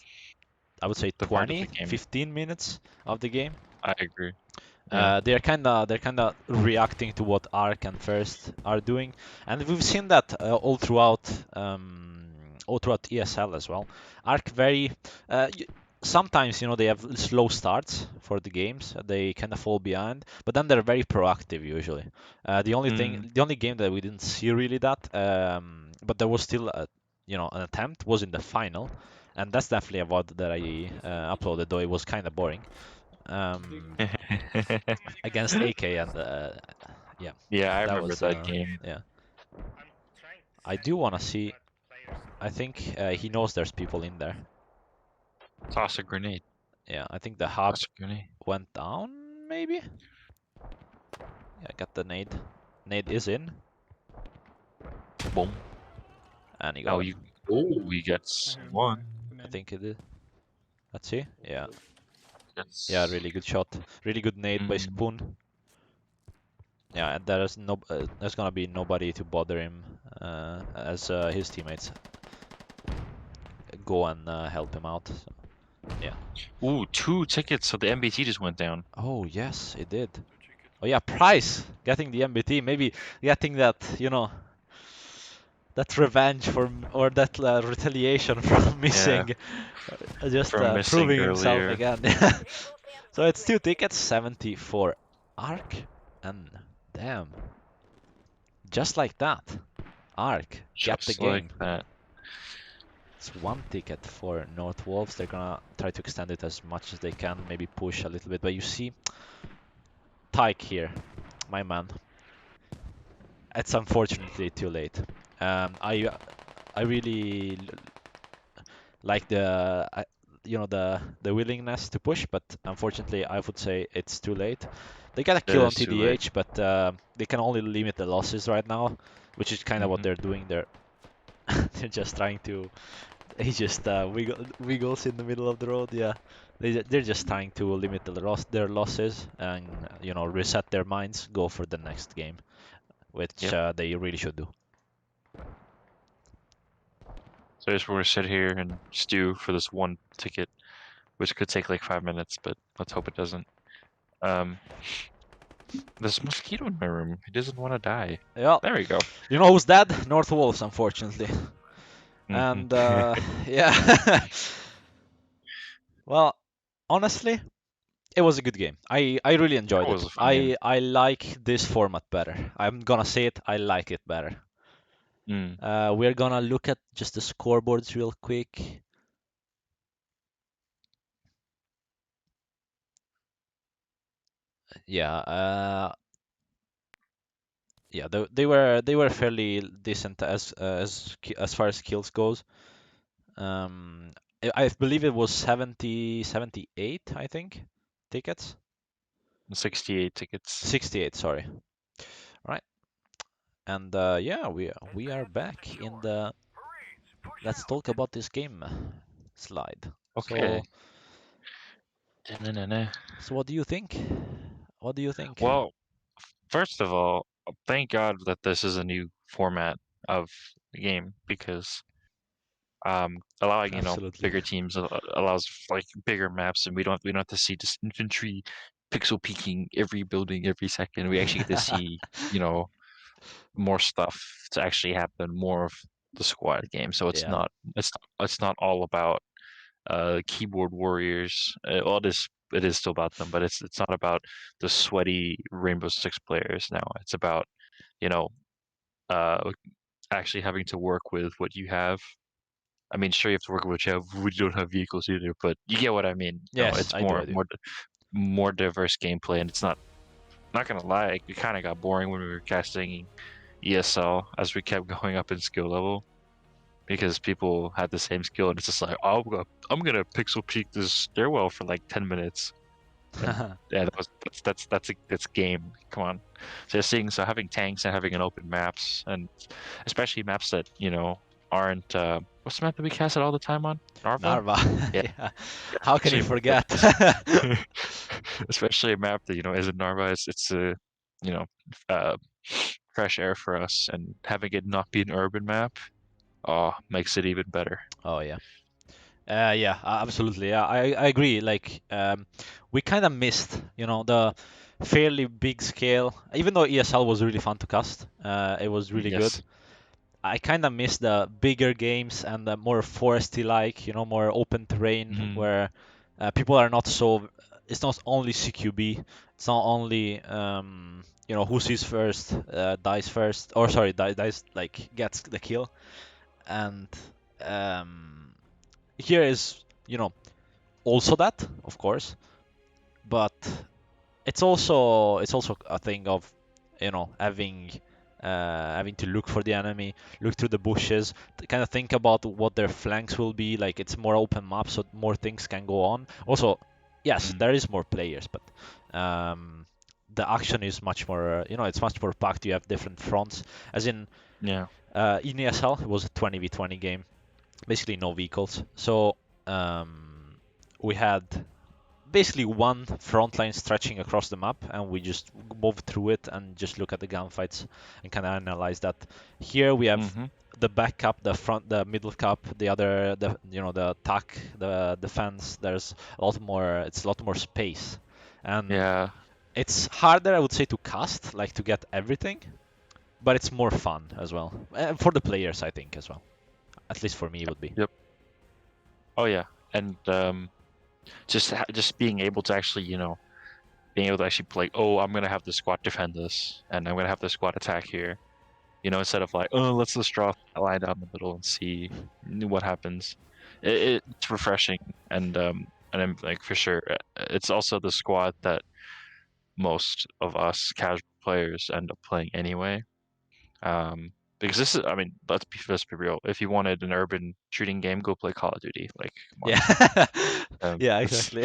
I would say The part of the 20, game. 15 minutes of the game. I agree. Yeah. They're kinda reacting to what Ark and First are doing, and we've seen that all throughout ESL as well. Ark sometimes they have slow starts for the games. They kind of fall behind, but then they're very proactive usually. The only game that we didn't see really that, but there was still an attempt was in the final, and that's definitely a VOD that I uploaded, though it was kind of boring. Against AK and yeah. Yeah, I remember that game. Yeah. I do want to see. I think he knows there's people in there. Toss a grenade. Yeah, I think the hub Toss a grenade. went down, maybe? Yeah, I got the nade. Nade is in. Boom. And he got him. We get one. I think it did. Let's see. Yeah. Yes. Yeah, really good shot. Really good nade by Spoon. Yeah, and there's gonna be nobody to bother him as his teammates go and help him out. So, yeah. Ooh, 2 tickets, so the MBT just went down. Oh yes, it did. Oh yeah, Price getting the MBT, maybe getting that that revenge or that retaliation from missing, just proving himself again. So it's 2 tickets, 70 for Ark, and damn, just like that, Ark get the game. Like that. It's 1 ticket for North Wolves. They're gonna try to extend it as much as they can, maybe push a little bit. But you see, Tyke here, my man. It's unfortunately too late. I really like the willingness to push, but unfortunately I would say it's too late. They got a kill on TDH, but they can only limit the losses right now, which is kind of what they're doing. They're just trying to. He just wiggles in the middle of the road. Yeah, they're just trying to limit their losses and reset their minds, go for the next game, which they really should do. So I just want to sit here and stew for this 1 ticket, which could take like 5 minutes, but let's hope it doesn't. There's a mosquito in my room. He doesn't want to die. Yeah. There we go. You know who's dead? North Wolves, unfortunately. And yeah. Well, honestly, It was a good game. I really enjoyed That it. was a fun game. I like this format better. I'm gonna say it. I like it better. Mm. We're gonna look at just the scoreboards real quick. Yeah, yeah, they were fairly decent as far as kills goes. I believe it was 70, 78, I think, tickets. 68 tickets. 68, sorry. Right. And yeah, we are back in the let's talk about this game slide. Okay. So Da-na-na-na. so what do you think? What do you think? Well, first of all, thank God that this is a new format of the game because allowing Absolutely. bigger teams allows like bigger maps, and we don't have to see just infantry pixel peeking every building every second. We actually get to see more stuff to actually happen, more of the squad game. So Yeah. it's not all about keyboard warriors. Well, it is still about them, but it's not about the sweaty Rainbow Six players now. It's about you know uh actually having to work with what you have. I mean, sure, you have to work with what you have. We don't have vehicles either, but you get what I mean. Yes, It's I do, I do. more diverse gameplay, and it's not gonna lie, it kind of got boring when we were casting ESL as we kept going up in skill level because people had the same skill, and it's just like, oh, I'm gonna pixel peek this stairwell for like 10 minutes, and yeah, that's game. Come on, so having tanks and having an open maps, and especially maps that aren't what's the map that we cast it all the time on? Narva? Narva. Yeah, Yeah. yeah. How can you Especially a map that forget? especially a map that isn't Narva. It's a you know uh, fresh air for us, and having it not be an urban map, makes it even better. Oh yeah. Yeah, absolutely. Yeah, I agree. Like, we kind of missed, the fairly big scale. Even though ESL was really fun to cast, it was really good. Yes. I kind of miss the bigger games and the more foresty like, more open terrain Hmm. where people are not so. It's not only CQB. It's not only who sees first dies first, or sorry, dies like gets the kill. And um, here is also that, of course, but it's also a thing of having to look for the enemy, look through the bushes, to kind of think about what their flanks will be. Like, it's more open map, so more things can go on. Also, yes, Mm. there is more players, but um, the action is much more. It's much more packed. You have different fronts, as Yeah. in ESL, it was a 20v20 game, basically no vehicles. So we had basically one front line stretching across the map, and we just move through it and just look at the gunfights and kind of analyze that. Here we have Hmm. the back cap, the front, the middle cap, the other, the attack, the defense. There's a lot more. It's a lot more space, and Yeah. it's harder, I would say, to cast, like to get everything, but it's more fun as well for the players, I think, as well. At least for me, it would be. Yep. Oh yeah. And just being able to actually, being able to actually play. Oh, I'm gonna have the squad defend this, and I'm gonna have the squad attack here. Instead of like, oh, let's just draw a line down the middle and see what happens. It's refreshing, and I'm like for sure, it's also the squad that most of us casual players end up playing anyway. Because this is, I mean, let's be real. If you wanted an urban shooting game, go play Call of Duty. Like, come Yeah, on, yeah, it's exactly.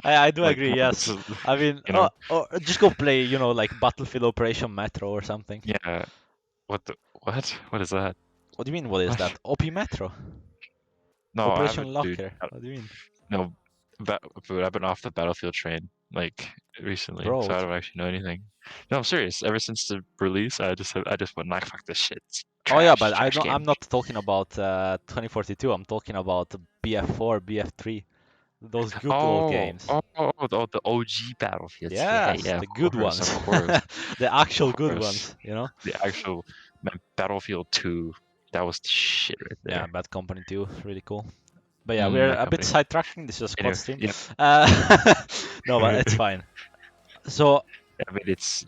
I do like, agree. come on, Yes, I mean, you know, or just go play, like Battlefield Operation Metro or something. yeah. What is that? What do you mean? What is that? OP Metro? No, I Operation haven't, dude. Locker? What do you mean, No, but I've been off the Battlefield train like recently, bro? so I don't actually know anything. No, I'm serious. Ever since the release, I just went like, fuck this shit. It's Oh yeah, trash, but I trash don't. game. I'm not talking about 2042. I'm talking about BF4, BF3. Those good old games. The OG Battlefields. Yeah, Yes, yeah, the good of ones. course, The of actual good course. ones. The actual man, Battlefield 2, that was the shit right Yeah, there. Bad Company 2, really cool. But yeah, we're That a bit company. sidetracking. This is a squad Anyway, stream. yep. No, but it's fine. So I mean, it's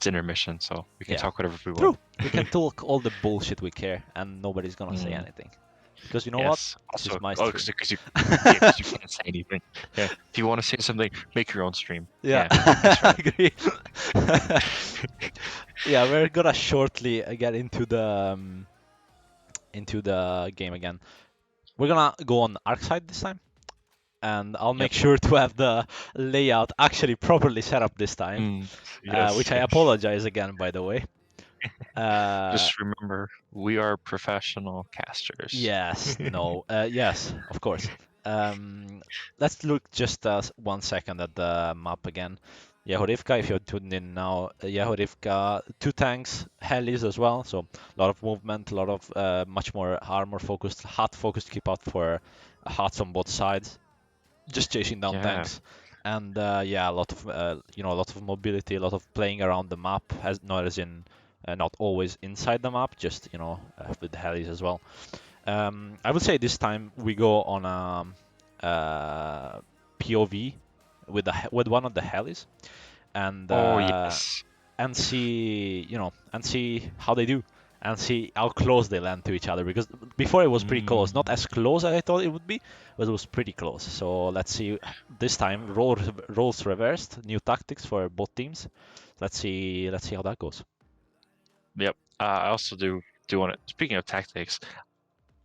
intermission, so we can yeah, talk whatever we want. true. We can talk all the bullshit we care, and nobody's gonna say anything. Because you know what? Yes. This Also, is my oh, stream. because you, yeah, 'cause you can't say anything. Yeah. If you want to say something, make your own stream. Yeah, That's I right. agree. Yeah, we're gonna shortly get into the game again. We're gonna go on Arc side this time, and I'll Yep. make sure to have the layout actually properly set up this time, Yes. which I Yes. apologize again, by the way. Just remember, we are professional casters. Yes, no, yes, of course. Um, let's look just 1 second at the map again. Yehorivka, if you're tuned in now, Yehorivka, 2 tanks, helis as well, so a lot of movement, a lot of much more armor focused, hot focused, keep out for hots on both sides, just chasing down Yeah. tanks, and yeah, a lot of a lot of mobility, a lot of playing around the map, as not as in not always inside the map, just with the helis as well. I would say this time we go on a POV with one of the helis, and Oh yes. see how they do, and see how close they land to each other. Because before it was pretty close, not as close as I thought it would be, but it was pretty close. So let's see this time. Roles reversed, new tactics for both teams. Let's see how that goes. Yep. I also do want to. Speaking of tactics,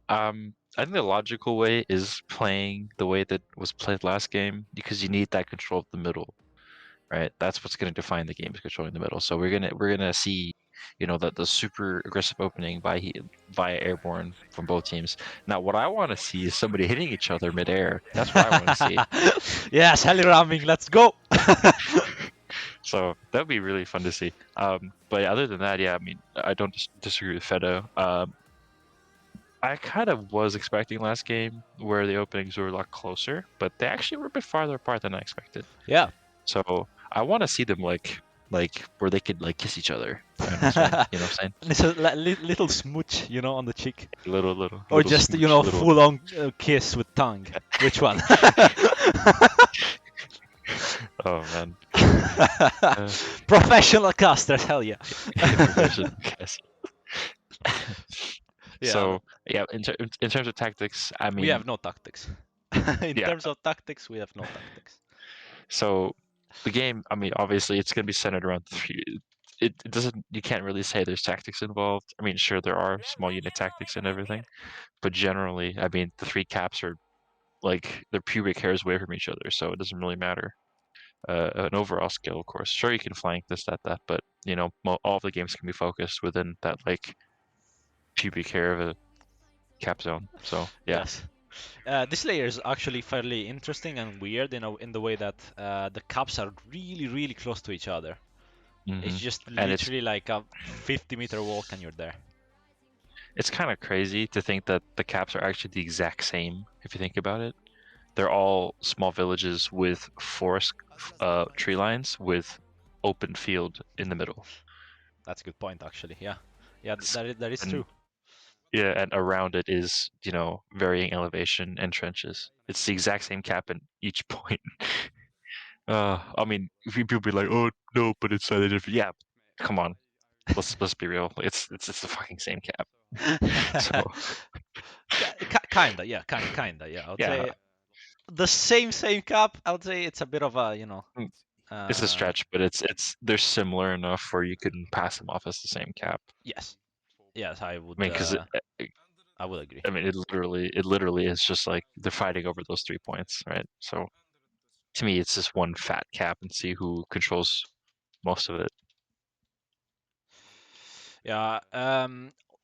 I think the logical way is playing the way that was played last game because you need that control of the middle, right? That's what's going to define the game is controlling the middle. So we're gonna see, the super aggressive opening via airborne from both teams. Now, what I want to see is somebody hitting each other midair. That's what I want to see. Yes, heli ramming, let's go. So that'd be really fun to see. But other than that, yeah, I mean, I don't disagree with Fedo. I kind of was expecting last game where the openings were a lot closer, but they actually were a bit farther apart than I expected. Yeah. So I want to see them like where they could like kiss each other in this one. You know what I'm saying? It's a little smooch, on the cheek, or Little just smooch, little. full on kiss with tongue. Which one? Oh man. Professional casters, hell yeah. Professional guess. Yeah, So yeah, in terms of tactics, I we mean, have no tactics. In yeah. terms of tactics, we have no tactics. So the game, I mean, obviously it's going to be centered around three. It doesn't. You can't really say there's tactics involved. I mean, sure there are small unit tactics and everything, but generally, I mean, the three caps are like they're pubic hairs away from each other, so it doesn't really matter. An overall skill, of course. Sure, you can flank this, that, but all of the games can be focused within that like pubic hair of a cap zone. So yeah. Yes. This layer is actually fairly interesting and weird in the way that the caps are really, really close to each other. It's just And it's literally like a 50-meter walk and you're there. it's kind of crazy to think that the caps are actually the exact same if you think about it. They're all small villages with forest tree lines with open field in the middle. That's a good point, actually. Yeah, yeah, It's- that is and true. yeah, and around it is varying elevation and trenches. It's the exact same cap in each point. I mean, people be like, "Oh no, but it's slightly different." Yeah, come on, let's be real. It's the fucking same cap. So Kinda, yeah, kinda, yeah. I would yeah, say the same cap. I would say it's a bit of a, mm, it's a uh, stretch, but they're similar enough where you can pass them off as the same cap. yes, yes, I mean, because I would agree. I mean, it literally is just like they're fighting over those 3 points, right? So to me, it's just one fat cap and see who controls most of it. Yeah,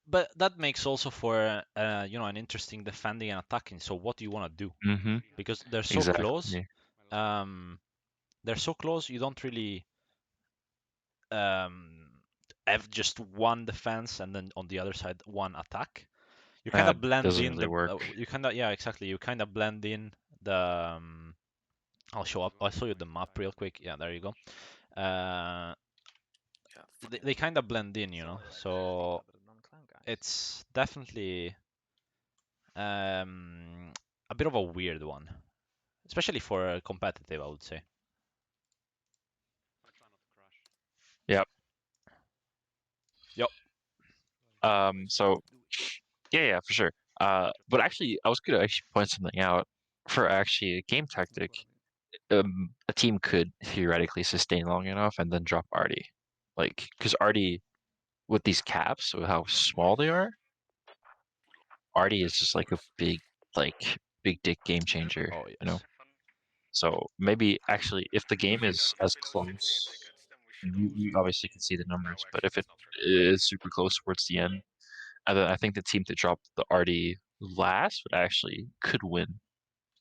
but that makes also for an interesting defending and attacking. So what do you want to do? Mm-hmm. Because they're so close. Exactly. Um, they're so close. You don't really um have just one defense and then on the other side one attack. You kind That of blend doesn't in really work. you kind of yeah, exactly. You kind of blend in the I'll show you the map real quick. Yeah, there you go. Uh, they kind of blend in, So it's definitely um, a bit of a weird one, especially for competitive, I would say. Yep. Yep. So yeah, for sure. But actually, I was gonna actually point something out for actually a game tactic. A team could theoretically sustain long enough and then drop Artie, like because Artie with these caps with how small they are, Artie is just like a big dick game changer, Oh you know. yes. So maybe actually, if the game is as close, and you obviously can see the numbers, but if it is super close towards the end, and then I think the team that dropped the Artie last would actually could win.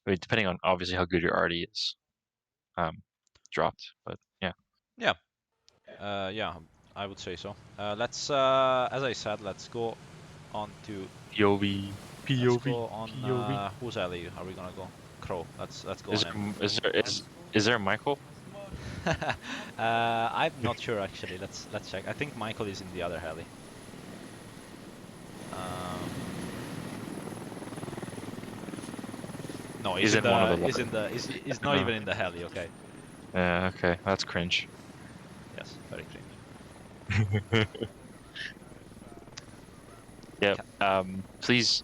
I mean, depending on obviously how good your Artie is, dropped. But yeah, Yeah. Yeah, I would say so. Let's, as I said, let's go on to. POV, Let's POV, go on. POV. Whose alley are we gonna go? Crow. Let's go Is on him. there is there a Michael? I'm not sure actually. Let's check. I think Michael is in the other heli. No, He's in one of the. he's not even in the heli. Okay. Yeah, okay, that's cringe. Yes, very cringe. Yep. Please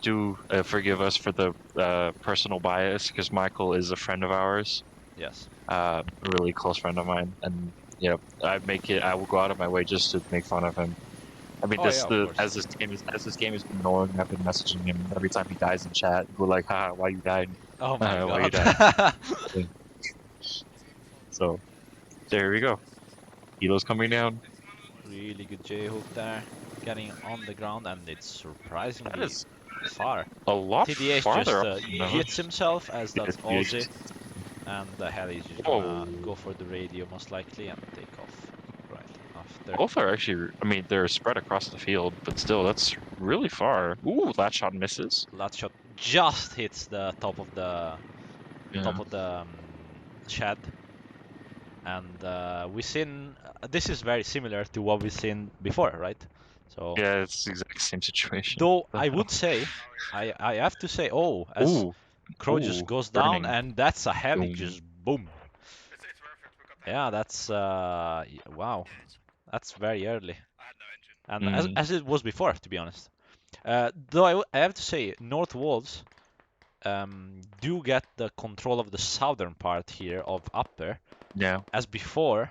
do forgive us for the personal bias because Michael is a friend of ours, Yes. a really close friend of mine, and yeah, I will go out of my way just to make fun of him. I mean, Oh yeah, of course. as this game has been going, I've been messaging him every time he dies in chat. We're like, haha, why you died? Oh my Why you god. died? So there we go. Kilo's coming down. Really good J-hook there, getting on the ground, and it's That surprisingly is far. a lot TDH farther just up. hits himself as that's Aussie, Yes. and the heli is just Whoa. gonna go for the radio most likely and take off right after. Both are actually, I mean, they're spread across the field, but still, that's really far. Ooh, that shot misses. That shot just hits the top of the Yeah. shed, and we seen this is very similar to what we've seen before, right? So Yeah, it's the exact same situation. though The I hell? would say, I have to say, oh, as Ooh, Crow just goes down, burning. and that's a heli, Boom. just boom. Yeah, that's wow, that's very early, and Mm, as it was before, to be honest. Though I have to say, North Wolves do get the control of the southern part here of Upper, yeah. as before,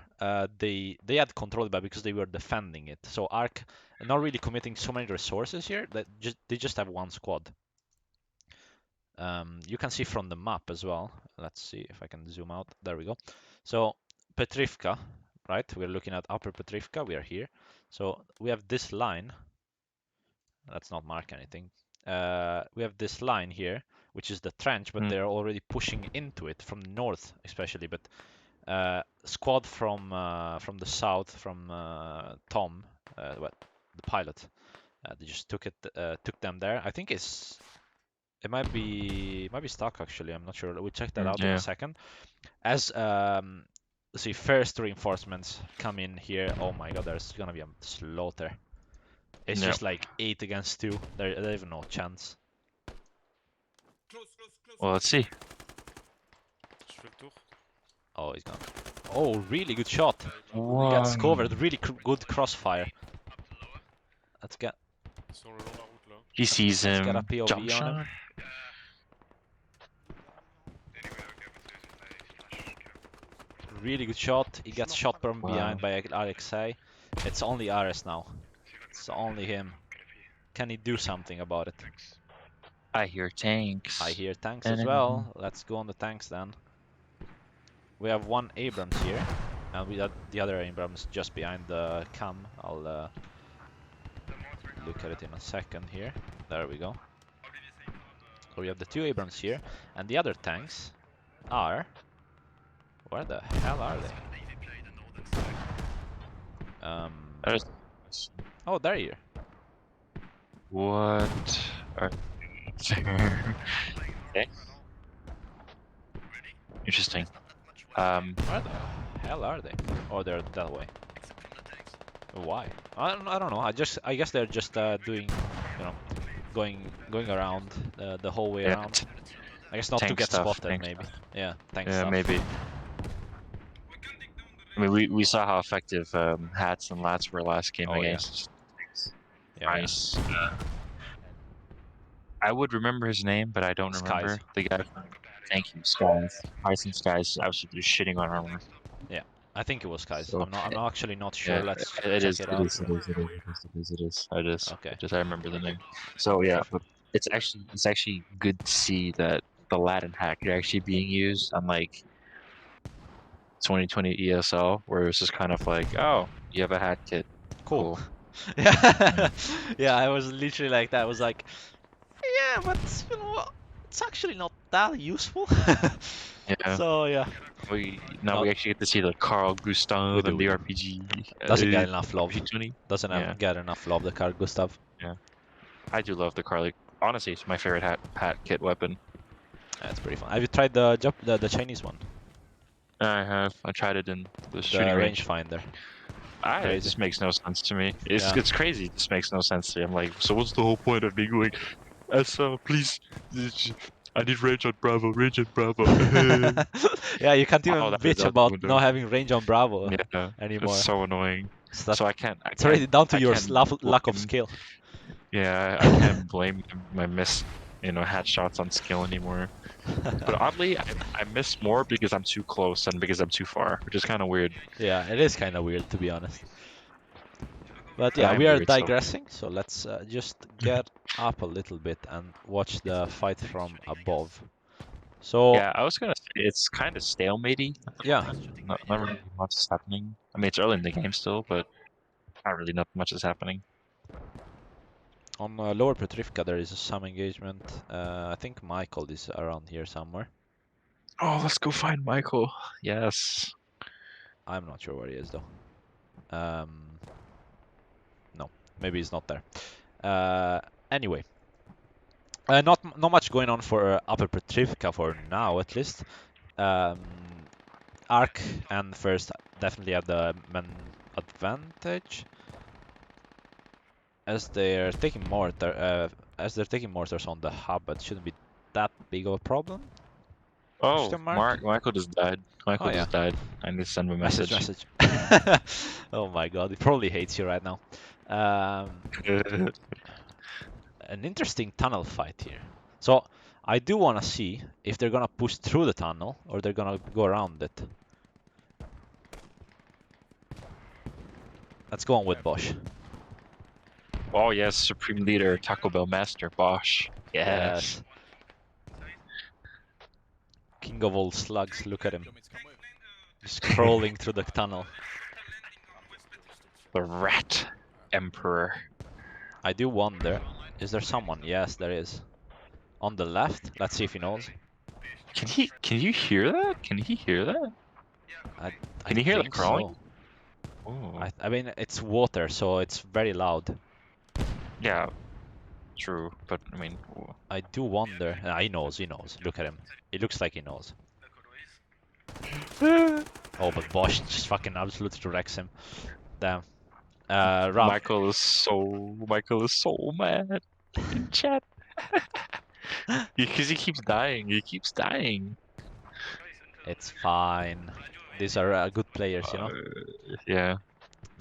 they had control, but because they were defending it. So Ark not really committing so many resources here. That they just have one squad. You can see from the map as well. Let's see if I can zoom out. There we go. So Petrivka, right? We're looking at Upper Petrivka. We are here. So we have this line. Let's not mark anything. We have this line here, which is the trench, but Mm, they're already pushing into it from the north, especially. But squad from the south, from Tom, the pilot. They just took them there. I think it might be stuck actually. I'm not sure. We'll check that out in a yeah. second. As let's see, first reinforcements come in here. Oh my god, there's gonna be a slaughter. It's Yeah. just like 8 against 2. There have no chance. Well, let's see. Oh, he's gone. Oh, really good shot. Gets One. covered. Really good crossfire. Let's get He sees let's get a him. Jump POV on him. shot. Really good shot. He gets shot from Wow. behind by Alexei. It's only Ares now. It's only him. Can he do something about it? I hear tanks. I hear tanks as Enemy. well. Let's go on the tanks then. We have one Abrams here, and we have the other Abrams just behind the cam. I'll look at it in a second here. There we go. So we have the two Abrams here, and the other tanks are... Where the hell are they? That is. Oh, there you are. What are okay. Interesting. Where the hell are they? Oh, they're that way. Why? I don't know. I guess they're just doing, you know, going around the whole way Yeah, around. I guess not to tank get stuff. spotted, Tank maybe. stuff. Yeah, tank Yeah, stuff. maybe. I mean, we saw how effective hats and lats were last game Oh, yeah. against. Yeah, Nice. I would remember his name, but I don't Skies. remember the guy. Thank you, Skies. Ice and Skies absolutely shitting on armor. Yeah, I think it was Skies. So, I'm actually not sure. yeah, Let's it check is. it It out. is. It is. It is. It is. It is. It is. Okay. I remember the name. So yeah, but it's actually good to see that the Latin hack is actually being used, unlike 2020 ESL, where it was just kind of like, oh, you have a hat kit. Cool. Cool. Yeah, yeah. I was literally like that. I was like, yeah, but you know, it's actually not that useful. Yeah. So yeah, Now no, we actually get to see the Carl we Gustav do, and we the do. RPG. Doesn't get enough love. RPG 20. Doesn't Yeah. get enough love. The Carl Gustav. Yeah. I do love the Carly. Honestly, it's my favorite hat kit weapon. That's pretty fun. Have you tried the Chinese one? I have. I tried it in the The shooting range. rangefinder. It Crazy. just makes no sense to me. Yeah. It's crazy. It just makes no sense to me. I'm like, so what's the whole point of me going, please, I need range on Bravo, range on Bravo. Yeah, you can't even Oh, that bitch is out the about window. not having range on Bravo Yeah, anymore. it's so annoying. So So I can't. it's already down to your can't lack of blame- skill. Yeah, I can't blame my miss, hat shots on skill anymore. But oddly, I miss more because I'm too close than because I'm too far, which is kind of weird. Yeah, it is kind of weird, to be honest. But yeah, I'm we are weird, so digressing, so let's just get up a little bit and watch the fight from above. So yeah, I was gonna say it's kind of stalematey. yeah, Not really much is happening. I mean, it's early in the game still, but not really not much is happening. on Lower Petrivka there is some engagement. I think Michael is around here somewhere. Oh, let's go find Michael. Yes. I'm not sure where he is though. No, maybe he's not there. Anyway, not much going on for Upper Petrivka for now, at least. Ark and First definitely have the men advantage, as they're taking mortars on the hub. It shouldn't be that big of a problem. Oh, Question mark? Michael just died. Michael Oh yeah. just died. I need to send him a message. Message. Oh my god, he probably hates you right now. An interesting tunnel fight here. So I do want to see if they're gonna push through the tunnel or they're gonna go around it. Let's go on with Bosch. Oh yes, Supreme Leader, Taco Bell Master, Bosch. Yes. King of all slugs, look at him. Just crawling through the tunnel. The Rat Emperor. I do wonder, is there someone? Yes, there is. On the left, let's see if he knows. Can you hear that? Can he hear that? Can you hear the crawling? So. I mean, it's water, so it's very loud. Yeah, true, but I mean... I do wonder. He knows, Look at him. It looks like he knows. Oh, but Bosch just fucking absolutely wrecks him. Damn. Ram. Michael is so mad in chat. Because he keeps dying. He keeps dying. It's fine. These are good players, Yeah.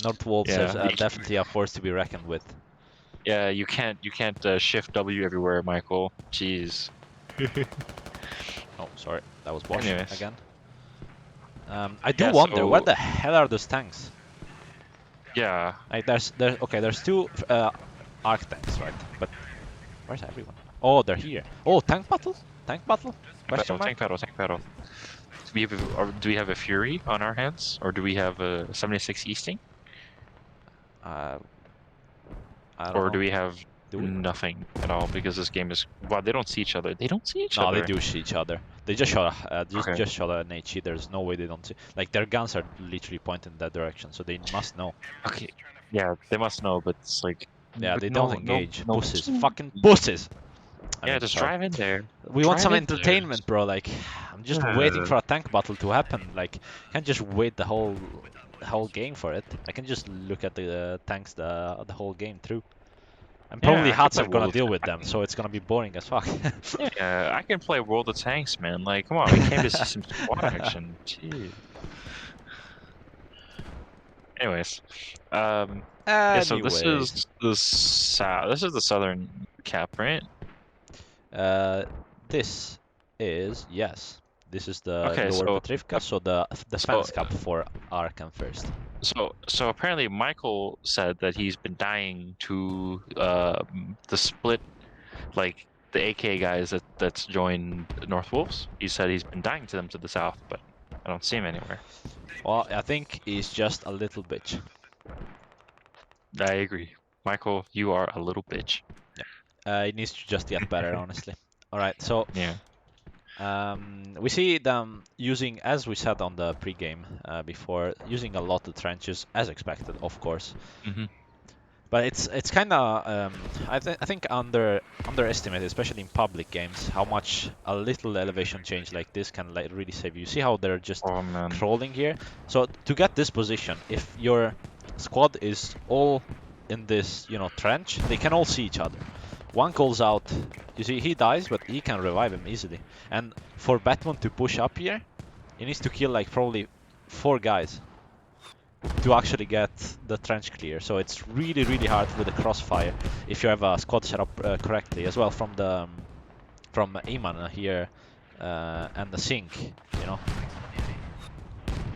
North Wolves Yeah. is definitely a force to be reckoned with. Yeah, you can't shift W everywhere, Michael. Jeez. Oh, sorry, that was Bosch again. I do Yeah, wonder where the hell are those tanks? Yeah. Like there's two arc tanks, right? But where's everyone? Oh, they're here. Oh, tank battle? Tank battle? Question mark? Tank battle. Do we have a Fury on our hands, or do we have a 76 Easting? I don't or know. do we have nothing at all? Because this game is they don't see each other. They don't see each other. other. No, they do see each other. They just shot just shot an HE. There's no way they don't see. Like their guns are literally pointing in that direction, so they must know. Okay. Yeah, they must know, but it's like. Yeah, they don't engage. No, pussies, fucking pussies. Just drive in there. We want some entertainment, bro. Like, I'm just waiting for a tank battle to happen. Like, I can't just wait the whole game for it. I can just look at the tanks the whole game through. And probably Yeah, I can Hats play are gonna World deal of with them, so it's gonna be boring as fuck. Yeah, I can play World of Tanks, man. Like, come on, we came to see some squad action. Jeez. Anyways, yeah. So this Anyways, is the south. This is the southern cap, right? this is yes. This is the Okay, lower so Petrivka, so the so defense cap for ARK and first. so apparently Michael said that he's been dying to the split, like the AK guys that's joined North Wolves. He said he's been dying to them to the south, but I don't see him anywhere. Well, I think he's just a little bitch. I agree, Michael. You are a little bitch. He needs to just get better, honestly. All right, so Yeah. we see them using, as we said on the pregame before, using a lot of trenches, as expected, of course. Mm-hmm. But it's kind of I think underestimated, especially in public games, how much a little elevation change like this can like really save you. See how they're just Oh man. crawling here. So to get this position, if your squad is all in this trench, they can all see each other. One calls out, you see he dies, but he can revive him easily. And for Batman to push up here, he needs to kill like probably 4 guys to actually get the trench clear. So it's really, really hard with the crossfire if you have a squad set up correctly, as well from the from Iman here and the sync.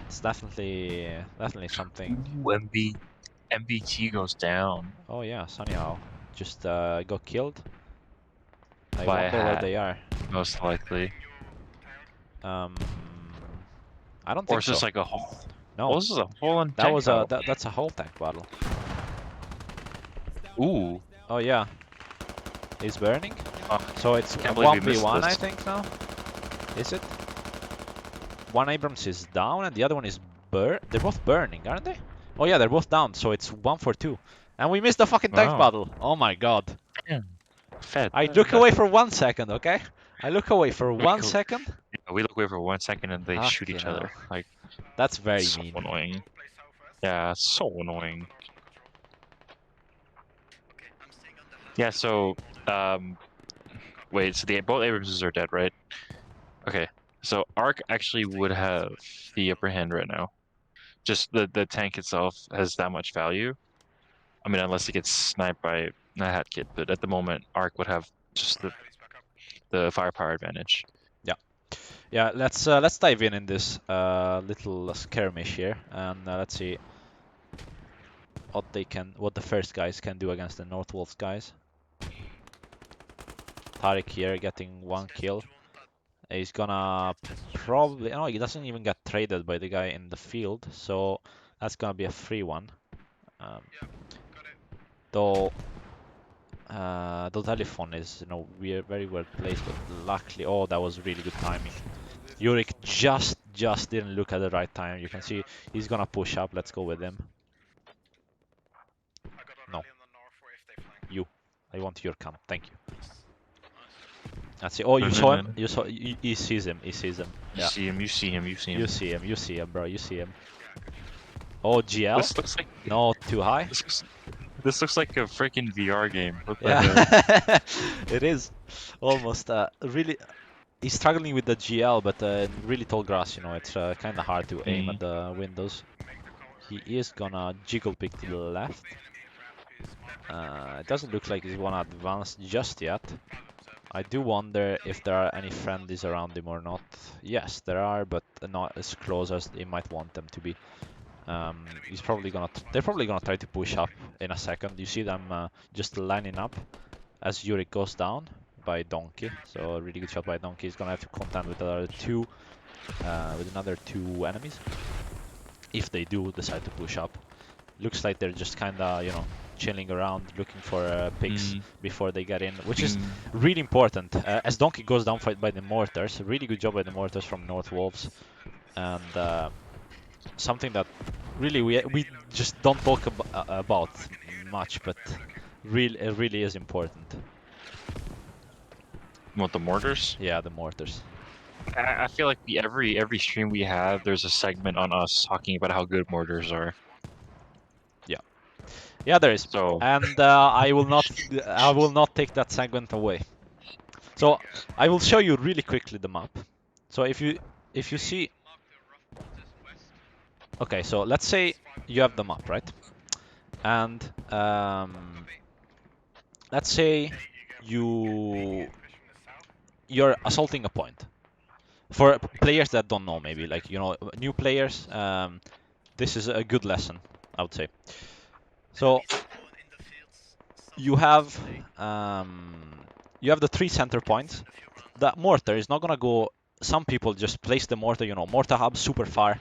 It's definitely something. Ooh, MBT goes down Oh yeah, Sunnyhow just got killed. I by a wonder where hat, they are. most likely. Um, I don't Or think is so. this like a whole? No, Oh, this is a whole on that tank was a battle. that's a whole tank battle. Ooh. Oh yeah, he's burning. Uh, So it's can't believe we missed 1v1, I this. think now. Is it? One Abrams is down and the other one is they're both burning, aren't they? Oh yeah, they're both down, so it's 1 for 2. And we missed the fucking tank Wow. battle. Oh my god. Damn. Fed. I look away for 1 second, okay? I look away for We 1 go. second. Yeah, we look away for 1 second and they shoot Fucking each hell. other. Like, That's very so mean. annoying. Yeah, so annoying. Yeah. So, wait. So both Abramses are dead, right? Okay. So ARK actually would have the upper hand right now. Just the tank itself has that much value. I mean, unless it gets sniped by a hat kit, but at the moment, ARK would have just the firepower advantage. Yeah. Yeah, let's dive in this little skirmish here and let's see what the first guys can do against the North Wolves guys. Tariq here getting 1 kill. He's gonna probably... No, he doesn't even get traded by the guy in the field, so that's gonna be a free one. Though the telephone is, weird, very well placed, but luckily... Oh, that was really good timing. Yurik just didn't look at the right time. You can see he's gonna push up. Let's go with him. No. You. I want your camp. Thank you. That's it. Oh, you saw him? You saw... He sees him. He sees him. You see him. You see him. You see him. You see him. You see him, bro. You see him. Oh, GL? This looks like No, too high? this looks like a freaking VR game. What the hell? Yeah, it is. Almost. Really, he's struggling with the GL, but really tall grass, it's kind of hard to aim at the windows. He is gonna jiggle pick to the left. It doesn't look like he's gonna advance just yet. I do wonder if there are any friendlies around him or not. Yes, there are, but not as close as he might want them to be. They're probably gonna try to push up in a second. You see them just lining up as Yurik goes down by Donkey. So a really good shot by Donkey. He's gonna have to contend with another two enemies if they do decide to push up. Looks like they're just kinda chilling around looking for picks before they get in, which is really important. As Donkey goes down by the mortars, a really good job by the mortars from North Wolves, and something that really we just don't talk about much, but it really is important. What, the mortars? Yeah, the mortars. I feel like every stream we have, there's a segment on us talking about how good mortars are. Yeah. Yeah, there is, So and I will not take that segment away. So I will show you really quickly the map. So if you see, okay, so let's say you have the map, right? And let's say you're assaulting a point. For players that don't know, maybe like new players, this is a good lesson, I would say. So you have the three center points. That mortar is not gonna go. Some people just place the mortar, mortar hub super far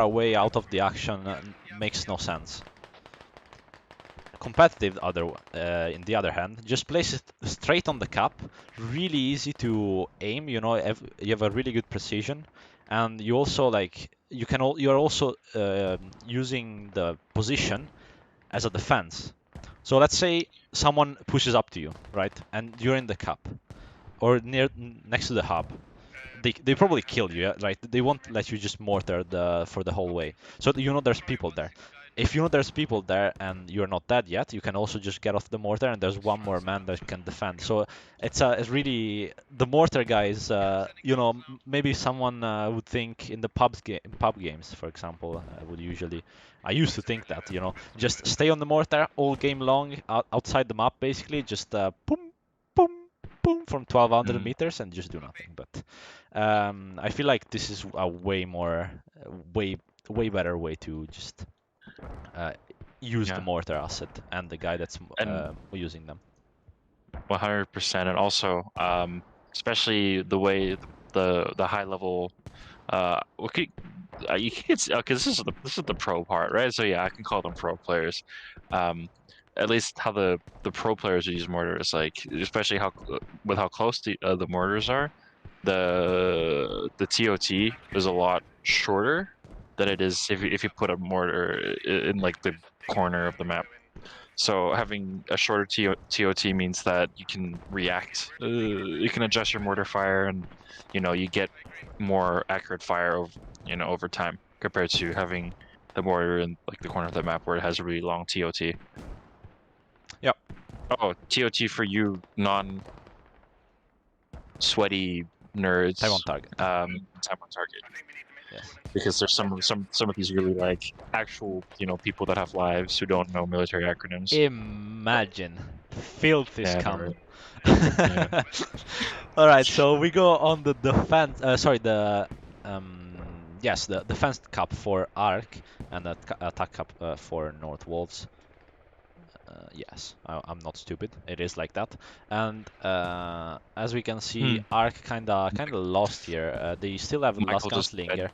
away out of the action. Makes no sense. Competitive in the other hand, just place it straight on the cap. Really easy to aim. You have a really good precision, and you also you're also using the position as a defense. So let's say someone pushes up to you, right, and you're in the cap or next to the hub. They probably kill you, right? They won't let you just mortar for the whole way. So there's people there. If there's people there and you're not dead yet, you can also just get off the mortar and there's one more man that can defend. So it's really the mortar guys. Maybe someone would think in the pub games, for example, I used to think that just stay on the mortar all game long outside the map basically, just boom, boom, boom from 1200 meters and just do nothing. But I feel like this is a way better way to just uh, use the mortar asset and the guy that's using them. 100%, and also especially the way the high level okay, you can't because this is the pro part, right? So yeah, I can call them pro players. Um, at least how the pro players use mortars, like especially with how close the mortars are, the TOT is a lot shorter than it is if you put a mortar in like the corner of the map. So having a shorter TOT means that you can react, you can adjust your mortar fire, and you get more accurate fire over time compared to having the mortar in like the corner of the map where it has a really long TOT. Yep. Oh, TOT for you non-sweaty nerds. Time on target. Time on target. Yes. Because there's some of these really like actual people that have lives who don't know military acronyms. Imagine filthy scum. Yeah. All right, so we go on the defense. Sorry, the defense cap for ARK and the attack cap for North Wolves. Yes, I'm not stupid. It is like that. And as we can see, ARK kinda lost here. They still have Last Gunslinger,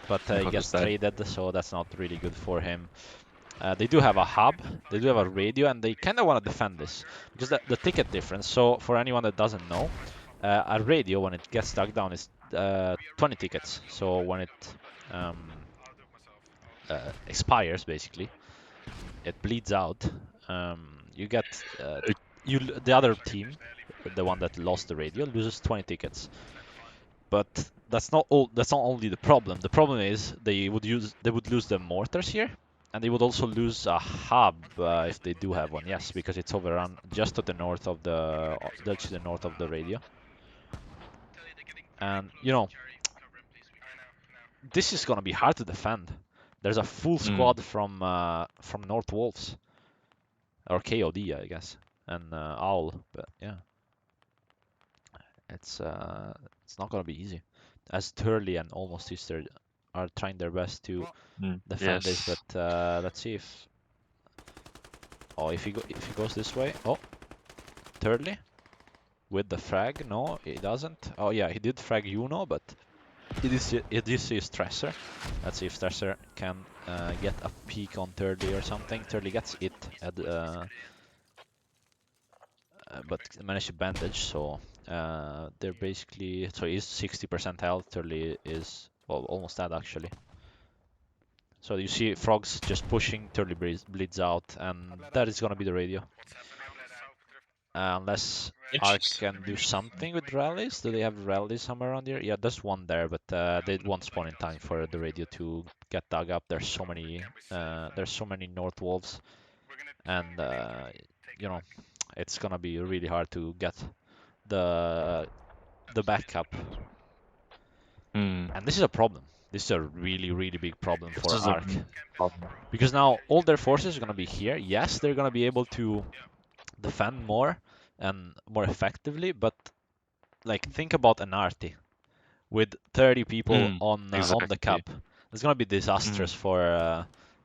but he gets traded, so that's not really good for him. They do have a hub, they do have a radio, and they kind of want to defend this because the ticket difference. So for anyone that doesn't know, a radio when it gets dug down is 20 tickets. So when it expires, basically, it bleeds out. You get the other team, the one that lost the radio, loses 20 tickets. But that's not all. That's not only the problem. The problem is they would lose the mortars here, and they would also lose a hub if they do have one. Yes, because it's overrun just to the north of the radio. And this is gonna be hard to defend. There's a full squad from North Wolves or KOD, I guess, and Owl. But yeah, it's not gonna be easy, as Turley and Almost Easter are trying their best to defend this. But let's see if if he goes this way. Oh, Turley with the frag. No, he doesn't. Oh yeah, he did frag Juno, but it is his Stresser. Let's see if Stresser can get a peek on Turley or something. Turley gets it at but managed to bandage, so they're basically, so he's 60% health. Turley is almost dead actually. So you see Frogs just pushing, Turley bleeds out, and that is gonna be the radio. Unless ARK can do something with rallies. Do they have rallies somewhere around here? Yeah, there's one there, but they won't spawn in time for the radio to get dug up. There's so many North Wolves, and you know, it's gonna be really hard to get the backup. And this is a problem. This is a really, really big problem This for is a ARK. problem. Because now all their forces are gonna be here. Yes, they're gonna be able to defend more and more effectively, but like think about an arty with 30 people on the Exactly. cap. It's gonna be disastrous for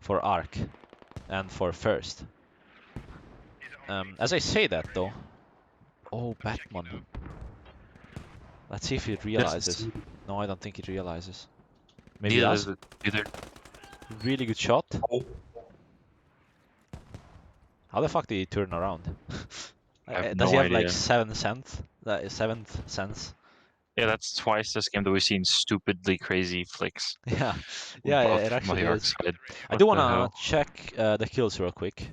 ARK and for first. As I say that though, oh Batman. Let's see if he realizes. No, I don't think he realizes. Maybe he does. Neither. Really good shot. Oh. How the fuck did he turn around? I have Does no he have like idea. 7 cents? Seventh sense? Yeah, that's twice this game that we've seen stupidly crazy flicks. Yeah, On yeah, both it my actually arc is. side. I What do the wanna hell? check the kills real quick.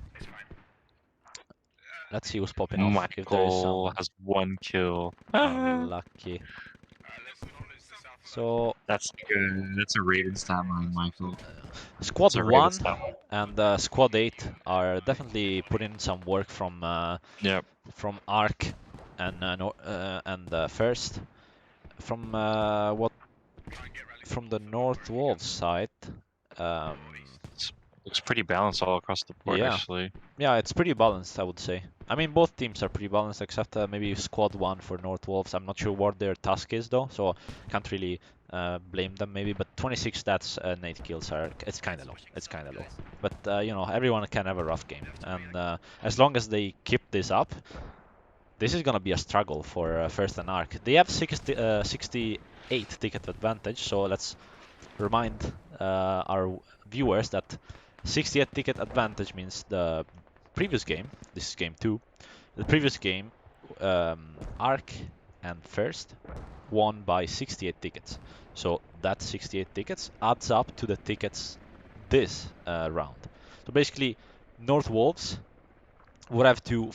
Let's see who's popping off. If there is Michael someone has 1 kill. unlucky. So That's good. That's a rated stat line, Michael. squad That's a rated 1 stat line. and squad 8 are definitely putting some work Yep. from ARK and first. From from the North Wolves side. Um, Looks pretty balanced all across the board, yeah, actually. yeah, it's pretty balanced, I would say. I mean, both teams are pretty balanced, except maybe squad 1 for North Wolves. I'm not sure what their task is though, so can't really blame them maybe. But 26 stats and 8 kills it's kind of low. It's kind of low. But you know, everyone can have a rough game, and as long as they keep this up, this is gonna be a struggle for first and ARK. They have 68 ticket advantage, so let's remind our viewers that 68 ticket advantage means the previous game, this is game 2, the previous game, ARK and first won by 68 tickets. So that 68 tickets adds up to the tickets this round. So basically, North Wolves would have to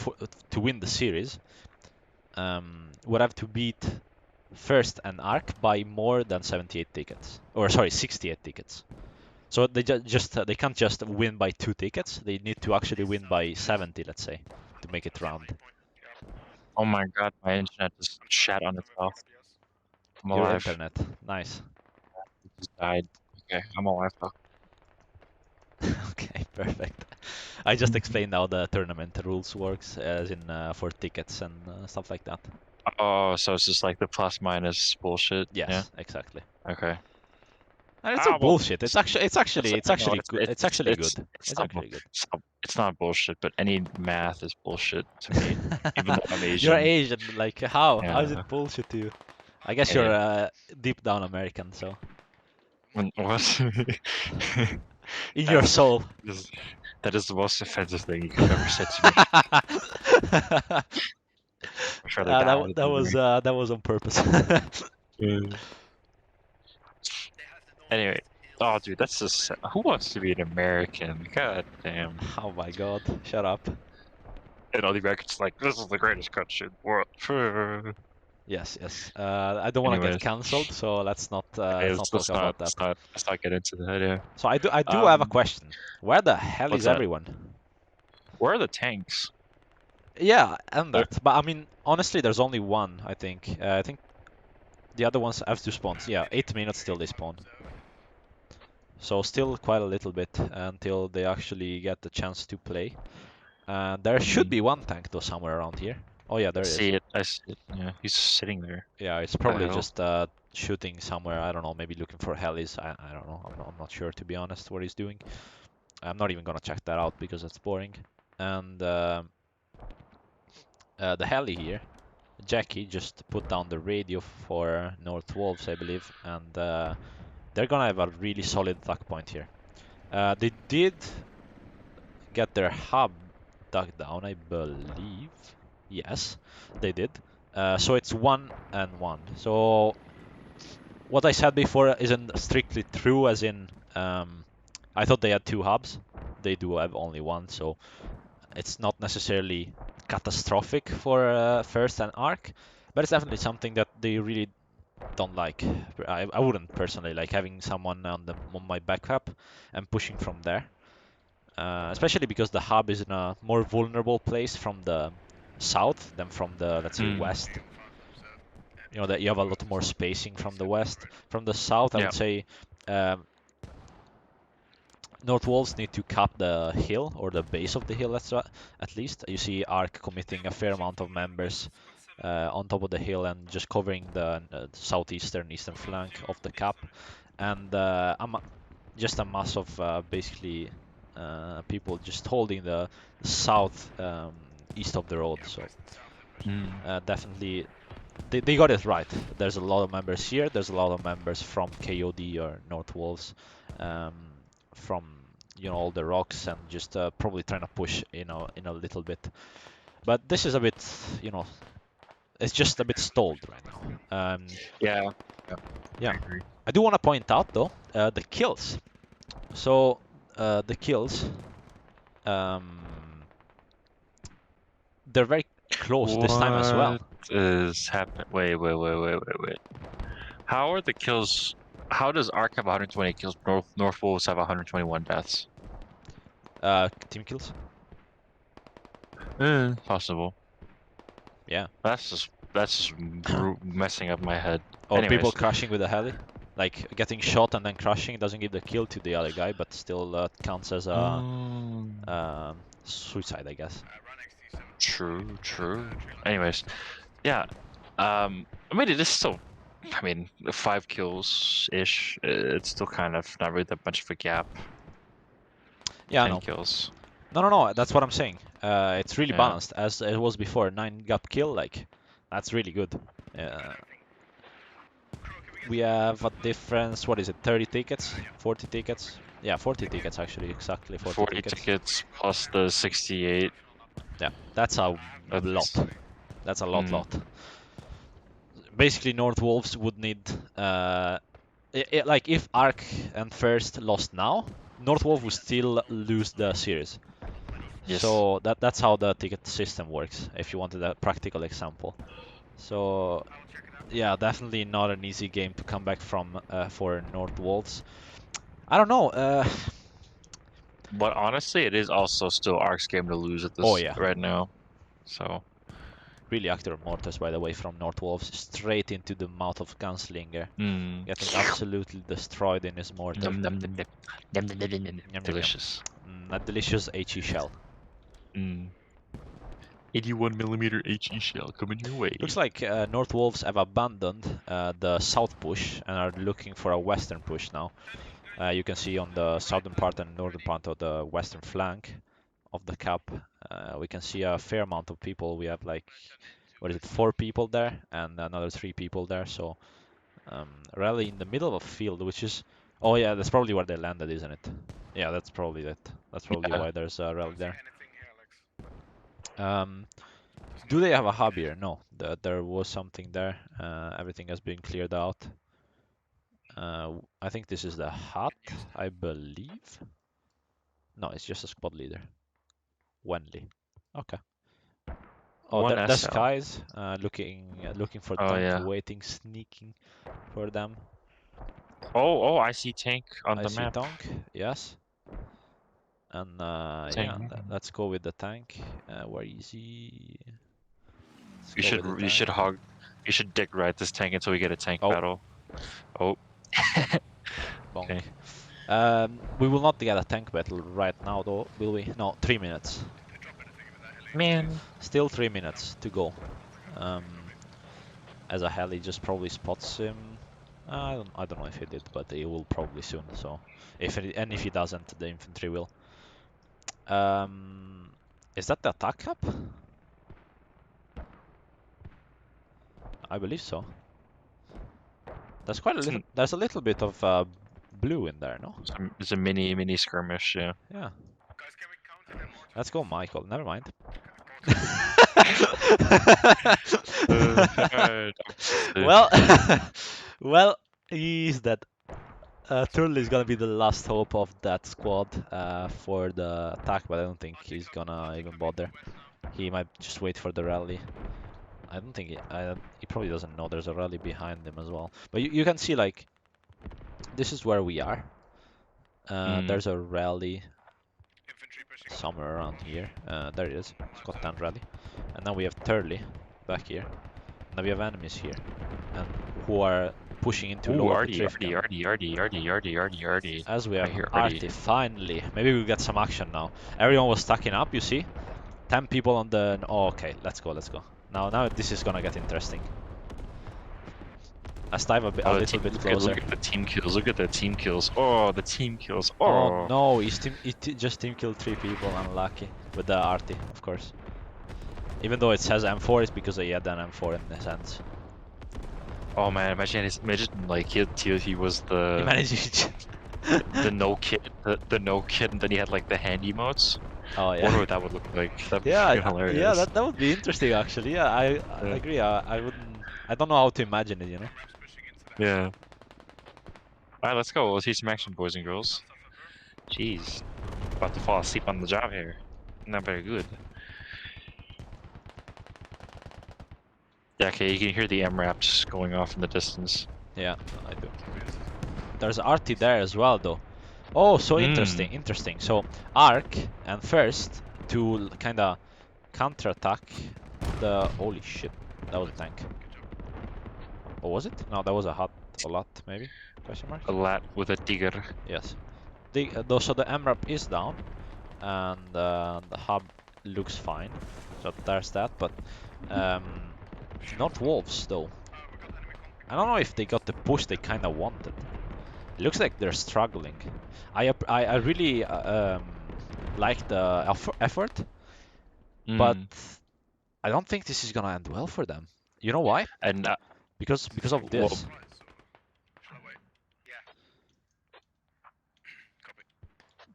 win the series, would have to beat first and ARK by more than 78 tickets, or sorry, 68 tickets. So they they can't just win by 2 tickets. They need to actually win by 70, let's say, to make it round. Oh my god, my internet just shat on itself. I'm Your alive. internet, nice. It just died. Okay, I'm alive though. Okay, perfect. I just explained how the tournament rules works, as in for tickets and stuff like that. Oh, so it's just like the plus minus bullshit. Yeah. Yes, exactly. Okay. And it's not Well, bullshit. It's I know actually good. It's actually good. It's not actually good. it's not bullshit, but any math is bullshit to me. Even though I'm You're Asian. Asian, like how? How is it Yeah. bullshit to you? I guess Yeah. you're deep down American, so What? in your That's soul. that is the most offensive thing you could ever say to me. I'd rather die than drink. that was on purpose. Anyway, oh dude, that's just who wants to be an American? God damn. Oh my god, shut up. And all the Americans like, this is the greatest country in the world. Yes, yes. I don't want to get Anyways, cancelled, so okay, let's not talk about that. let's not get into that. Yeah. So I do have a Um, question. Where the hell what's is that? everyone? Where are the tanks? Yeah, and There- that. But I mean, honestly, there's only one, I think. I think the other ones have to spawn. Yeah, 8 minutes till they spawn. So still quite a little bit until they actually get the chance to play. There should be one tank though somewhere around here. Oh yeah, I there it see is. it. I see it. Yeah, he's sitting there. Yeah, it's What the probably hell? just shooting somewhere. I don't know, maybe looking for helis. I don't know. I'm not sure to be honest what he's doing. I'm not even gonna check that out because that's boring. And the heli here, Jackie just put down the radio for North Wolves, I believe, and they're gonna have a really solid attack point here. They did get their hub dug down, I believe. Yes, they did. So it's 1-1. So what I said before isn't strictly true, as in I thought they had 2 hubs. They do have only one, so it's not necessarily catastrophic for 1st and ARK, but it's definitely something that they really don't like. I wouldn't personally like having someone on my backup and pushing from there, especially because the hub is in a more vulnerable place from the south than from the, let's say, west. You know that you have a lot more spacing from the west. From the south, I Yeah. would say North Wolves need to cap the hill or the base of the hill at least. You see ARK committing a fair amount of members on top of the hill and just covering the southeastern eastern flank of the cap, and just a mass of basically people just holding the south east of the road. So definitely they got it right. There's a lot of members here. There's a lot of members from KOD or North Wolves, from all the rocks, and just probably trying to push in a little bit. But this is a bit, it's just a bit stalled right now. Yeah. Yeah. I agree. I do want to point out though the kills. So the kills, um, they're very close this time as well. What is happening? Wait. How are the kills? How does ARK have 120 kills? North Wolves have 121 deaths. Team kills. Possible. Yeah. That's just messing up my head. Or Anyways. people crashing with a heli, like getting shot and then crashing doesn't give the kill to the other guy, but still counts as a suicide, I guess. True. Anyways, yeah. I mean, it is still. I mean, 5 kills ish. It's still kind of not really that much of a gap. Yeah, 10 no. kills. No. That's what I'm saying. It's really Yeah. balanced as it was before. 9 gap kill, like that's really good. We have a difference. What is it? 30 tickets? 40 tickets? Yeah, 40 tickets actually. Exactly 40 tickets plus the 68. Yeah, that's a lot. That's a lot. Basically, North Wolves would need, like if ARK and First lost now, North Wolf would still lose the series. Yes. So that's how the ticket system works, if you wanted a practical example. So yeah, definitely not an easy game to come back from for North Wolves. I don't know. But honestly, it is also still ARK's game to lose at this right now. So really accurate mortars, by the way, from North Wolves, straight into the mouth of Gunslinger, getting absolutely destroyed in his mortar. Delicious. A delicious HE shell. 81mm HE shell coming your way. Looks like North Wolves have abandoned the south push and are looking for a western push now. You can see on the southern part and northern part of the western flank of the cap, we can see a fair amount of people. We have like, 4 people there and another 3 people there. So rally in the middle of a field, which is, oh yeah, that's probably where they landed, isn't it? Yeah, that's probably it. That's probably why there's a rally there. Do they have a hub here? No, there was something there. Everything has been cleared out. I think this is the hut, I believe. No, it's just a squad leader. Wenley. Okay. Oh, there's Skies looking for tank, waiting, sneaking for them. Oh, I see tank on the map. I see tank, yes. And yeah, let's go with the tank. Where is he? You should dick ride this tank until we get a tank battle. Oh. Bonk. We will not get a tank battle right now though, will we? No, 3 minutes. Man. Still 3 minutes to go. As a heli just probably spots him. I don't know if he did, but he will probably soon. So if he doesn't, the infantry will. Is that the attack hub? I believe so. There's quite a little. There's a little bit of blue in there, no? It's a mini skirmish, yeah. Yeah. Let's go, Michael. Never mind. Well, he's dead. Turtle is gonna be the last hope of that squad for the attack, but I don't think he's gonna even bother. He might just wait for the rally. I don't think he probably doesn't know there's a rally behind him as well. But you can see like this is where we are. There's a rally somewhere around here. There it is, Scotland rally. And then we have Turley back here. Now we have enemies here, and who are pushing into Ooh, Lower Artie, Petrivka. Artie. As we I have hear Artie, finally. Maybe we'll get some action now. Everyone was stacking up, you see? 10 people on the... Oh, okay, let's go. Now this is gonna get interesting. Let's dive a little bit closer. Look at the team kills. Look at the team kills. Oh, the team kills. Oh no, he just team killed 3 people, unlucky. With the Artie, of course. Even though it says M4, it's because he had an M4 in his hands. Oh man, imagine like he was the He managed the no kid, the no kid, and then he had like the hand emotes. Oh I yeah. wonder what that would look like. That'd be Yeah, hilarious. yeah, that would be interesting actually. Yeah, I agree. I wouldn't. I don't know how to imagine it, you know. Yeah. All right, let's go. Let's see some action, boys and girls. Jeez, about to fall asleep on the job here. Not very good. Yeah, okay, you can hear the MRAPs going off in the distance. Yeah, I do. There's Artie there as well, though. Oh, so interesting, interesting. So Ark and first to kind of counterattack the. Holy shit, that was a tank. Or was it? No, that was a lot maybe. Question mark. A lot with a digger. Yes. So the MRAP is down, and the hub looks fine. So there's that, but not Wolves though. I don't know if they got the push they kind of wanted. It looks like they're struggling. I really like the effort, but I don't think this is gonna end well for them. You know why? And because of this.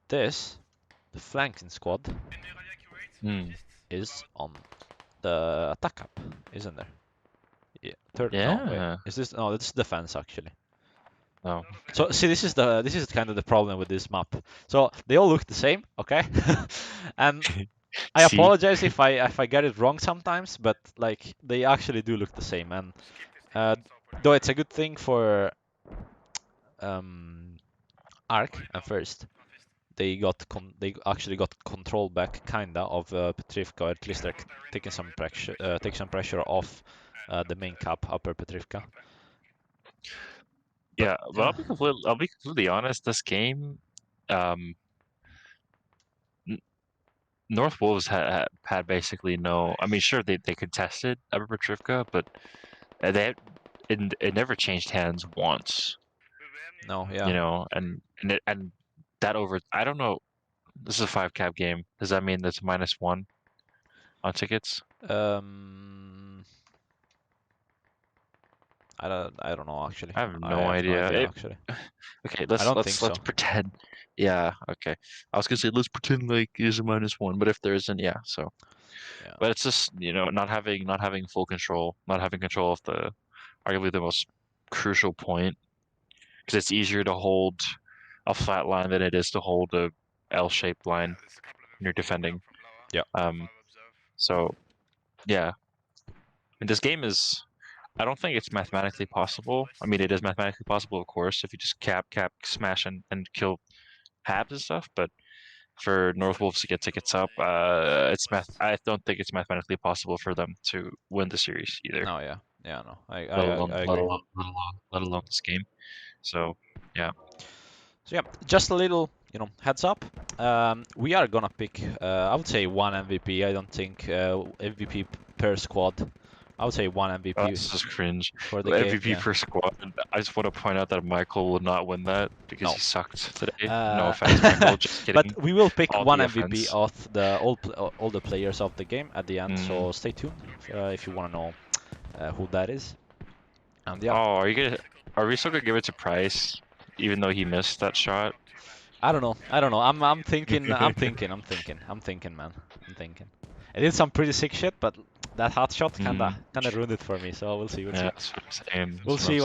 This, the flanking squad, is on the attack up, isn't there? Yeah. Third. yeah. No, wait. Is this? No, this is defense actually. Oh. Okay. So see, this is kind of the problem with this map. So they all look the same, okay? And I apologize if I get it wrong sometimes, but like they actually do look the same. And though it's a good thing for Ark and first, they actually got control back kinda of Petrivka, or at least they're taking some pressure off the main cap, Upper Petrivka. Yeah, but I'll be completely honest. This game, North Wolves had basically no. I mean, sure they contested Upper Petrivka, but it never changed hands once. No, yeah. You know, and that over. I don't know. This is a 5 cap game. Does that mean that's -1 on tickets? I don't know actually. I have no No idea. idea actually. Okay, let's pretend. Yeah, okay. I was gonna say let's pretend like there's a -1, but if there isn't, yeah. So, Yeah. but it's just not having full control, not having control of the arguably the most crucial point, because it's easier to hold a flat line than it is to hold a L-shaped line when you're defending. Yeah. So, yeah. And this game is. I don't think it's mathematically possible. I mean, it is mathematically possible, of course, if you just cap, smash, and kill habs and stuff. But for North Wolves to get tickets up, I don't think it's mathematically possible for them to win the series either. No, yeah, no, I let agree. alone this game. So, yeah. So yeah, just a little, heads up. We are gonna pick, I would say 1 MVP. I don't think MVP per squad. I would say 1 MVP. Oh, this is cringe. For the MVP game, per squad. I just want to point out that Michael will not win that because he sucked today. No Uh, offense, Michael. Just kidding. But we will pick All one the MVP offense. of all the players of the game at the end. So stay tuned if you want to know who that is. And yeah. Oh, are we still gonna give it to Price, even though he missed that shot? I don't know. I'm thinking, man. I'm thinking. I did some pretty sick shit, but that hot shot kinda ruined it for me. So we'll see. That's what I'm saying. We'll see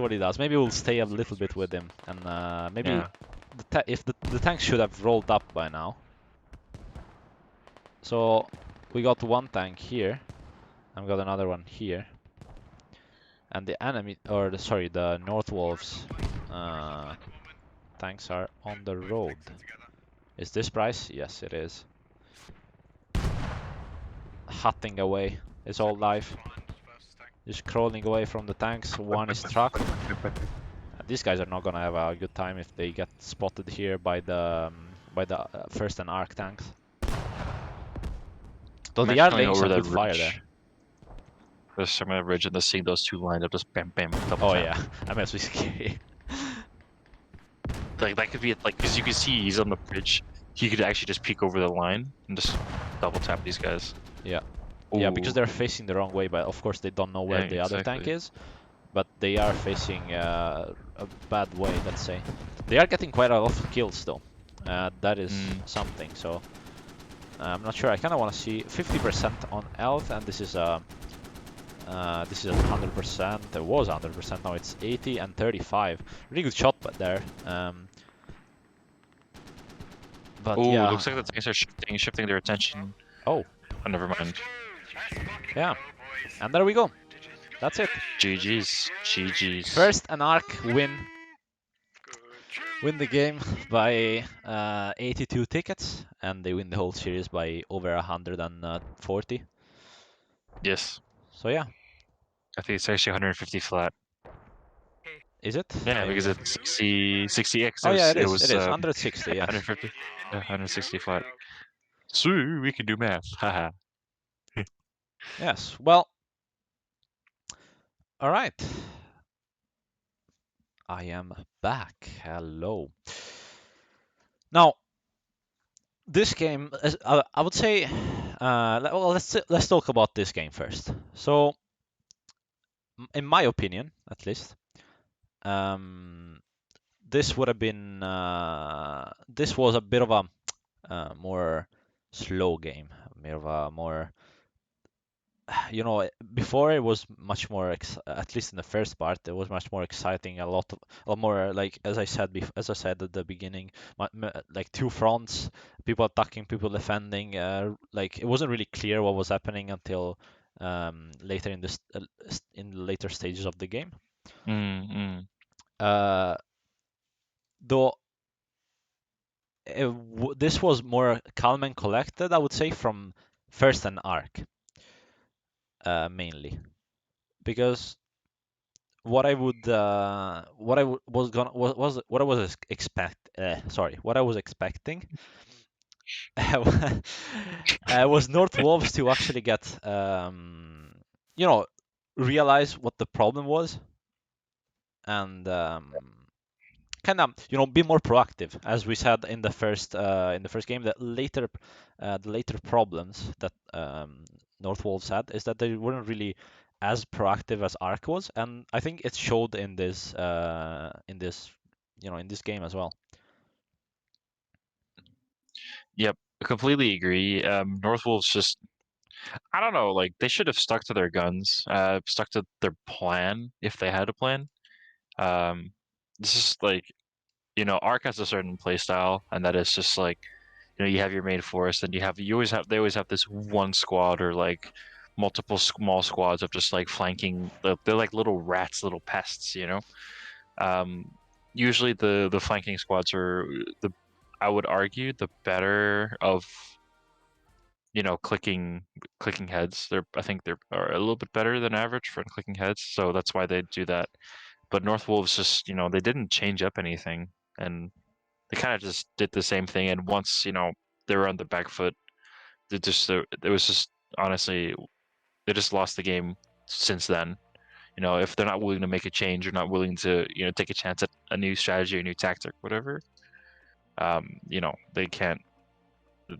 what he does. Maybe we'll stay a little bit with him, and maybe if the tanks should have rolled up by now. So we got one tank here, and we got another one here. And the enemy, or sorry, the North Wolves tanks are on the road. Is this price? Yes, it is. Hutting away. It's all live. Just crawling away from the tanks. One is trucked. These guys are not gonna have a good time if they get spotted here by the 1st and ARK tanks. Though they are Coming laying over some that good fire there. ridge. There's some of that ridge and just seeing those two lined up, just bam, bam, double Oh tap. yeah, I mean, it's scary. Like that could be like, because you can see he's on the bridge. He could actually just peek over the line and just double tap these guys. Yeah. Ooh. Yeah, because they're facing the wrong way, but of course they don't know where Yeah, the other tank exactly. is. But they are facing a bad way, let's say. They are getting quite a lot of kills though. That is something. So I'm not sure. I kind of want to see 50% on health, and this is at 100%. It was 100%. Now it's 80 and 35. Really good shot, but there. But Ooh, yeah. looks like the tanks are shifting their attention. Oh, never mind. yeah. And there we go. That's it. GG's. GG's. 1st and ARK win the game by 82 tickets, and they win the whole series by over 140. Yes. So yeah. I think it's actually 150 flat. Is it? Yeah, Maybe. because it's 60x. Oh yeah, it It is. It was is 160. Yes. 150. Yeah, 160 flat. So we can do math. Haha. Yes. Well. All right. I am back. Hello. Now, this game, I would say, well, let's talk about this game first. So, in my opinion, at least, this would have been this was a bit of a more slow game, more you know, before it was much more at least in the first part it was much more exciting, a lot more, like as I said at the beginning, like two fronts, people attacking, people defending, like it wasn't really clear what was happening until later in in the later stages of the game. Uh, though this was more calm and collected, I would say, from 1st and ARK, mainly, because what I would what I was gonna was what I was what I was expecting was North Wolves to actually get you know, realize what the problem was, and kind of, you know, be more proactive, as we said in the first game. That the later problems that North Wolves had is that they weren't really as proactive as ARK was, and I think it showed in this you know, in this game as well. Yep, completely agree. North Wolves just, I don't know, like they should have stuck to their guns, stuck to their plan if they had a plan. This is like, you know, Ark has a certain play style, and that is just like, you know, you have your main force, and they always have this one squad or like multiple small squads of just like flanking. They're like little rats, little pests, you know. Um, Usually the flanking squads are I would argue the better of, you know, clicking heads. I think they're are a little bit better than average for clicking heads, so that's why they do that. But North Wolves just, you know, they didn't change up anything, and they kind of just did the same thing. And once, you know, they were on the back foot, it was just, honestly, they just lost the game since then. You know, if they're not willing to make a change or not willing to, you know, take a chance at a new strategy, a new tactic, whatever, you know, they can't.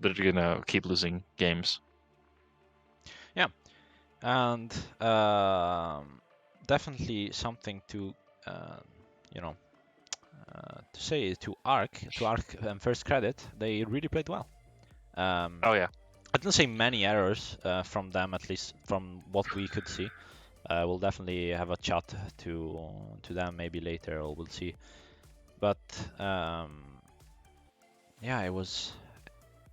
They're gonna keep losing games. Yeah, and definitely something to you know, to say to ARK, first credit, they really played well. Oh yeah. I didn't say many errors from them, at least from what we could see. We'll definitely have a chat to them maybe later, or we'll see. But yeah, it was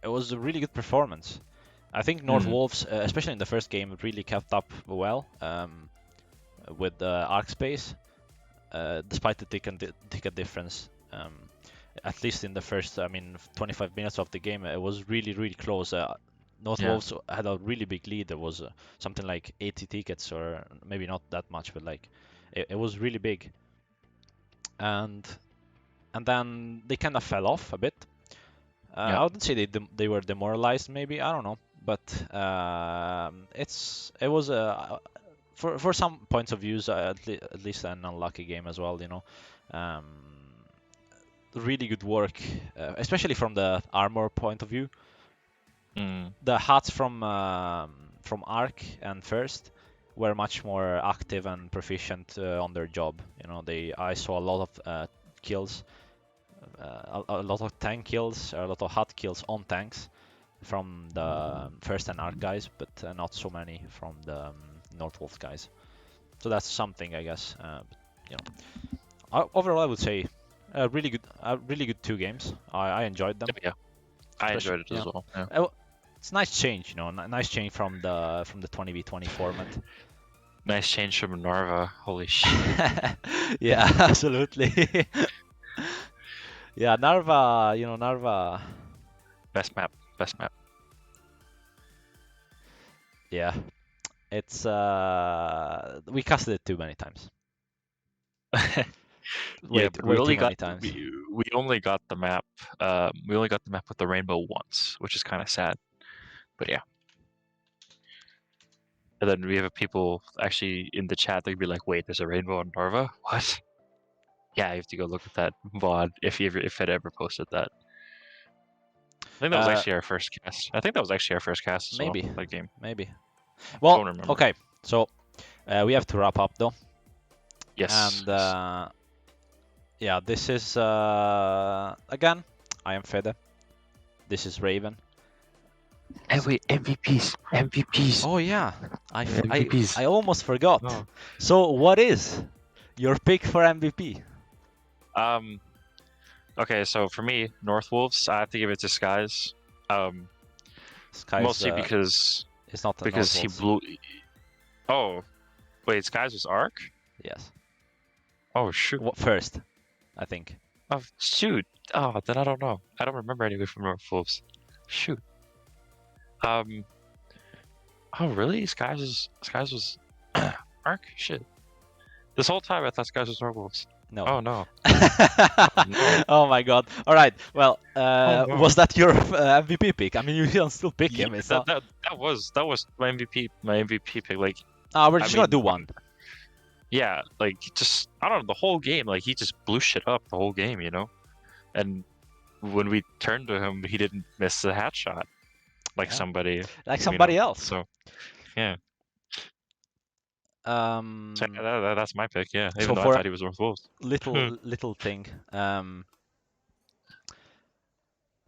a really good performance. I think North Wolves, especially in the first game, really kept up well with the arc space, despite the ticket difference. At least in the first, 25 minutes of the game, it was really close. North Yeah. Wolves had a really big lead. There was something like 80 tickets, or maybe not that much, but like it was really big. And then they kind of fell off a bit. Yeah. I wouldn't say they were demoralized. Maybe, I don't know, but it was for some points of views at least an unlucky game as well. Um, really good work, especially from the armor point of view. The hats from Ark and First were much more active and proficient on their job. I saw a lot of kills, a lot of tank kills, a lot of hot kills on tanks from the First and Ark guys, but not so many from the Northwolf guys. So that's something, I guess. Overall, I would say really good 2 games. I enjoyed them. Yeah. I enjoyed it as well. Yeah. It's a nice change, nice change from the 20v20 format. Nice change from Narva. Holy shit. Yeah, absolutely. Yeah, Narva. Best map. Yeah, it's we casted it too many times. Yeah, but we only too many got times. we only got the map. We only got the map with the rainbow once, which is kind of sad. But yeah. And then we have people actually in the chat. They'd be like, "Wait, there's a rainbow on Narva? What?" Yeah, you have to go look at that VOD if it ever posted that. I think that was actually our first cast. As Maybe. well, that game. Maybe. Well, Don't remember. okay. So we have to wrap up though. Yes. And yeah, this is again. I am Fede. This is Raven. And wait, MVPs. Oh yeah, MVPs. I almost forgot. Oh. So what is your pick for MVP? Okay, so for me, North Wolves, I have to give it to Skies. Skies, mostly because it's not because he blew. Oh, wait, Skies was Arc? Yes. Oh shoot. What first? I think. Oh shoot. Oh, then I don't know. I don't remember anyway from North Wolves. Shoot. Oh really? Skies was Arc? Shit. This whole time I thought Skies was North Wolves. No. Oh no. No. Oh my god. All right. Well, no. was that your MVP pick? I mean, you can still pick him. It's that was my MVP. My MVP pick. Like. We're just gonna do one. Yeah, like just I don't know, the whole game. Like he just blew shit up the whole game, And when we turned to him, he didn't miss a hat shot like somebody else. So yeah. So that's my pick. Yeah, even though I thought he was North Wolves. Little thing.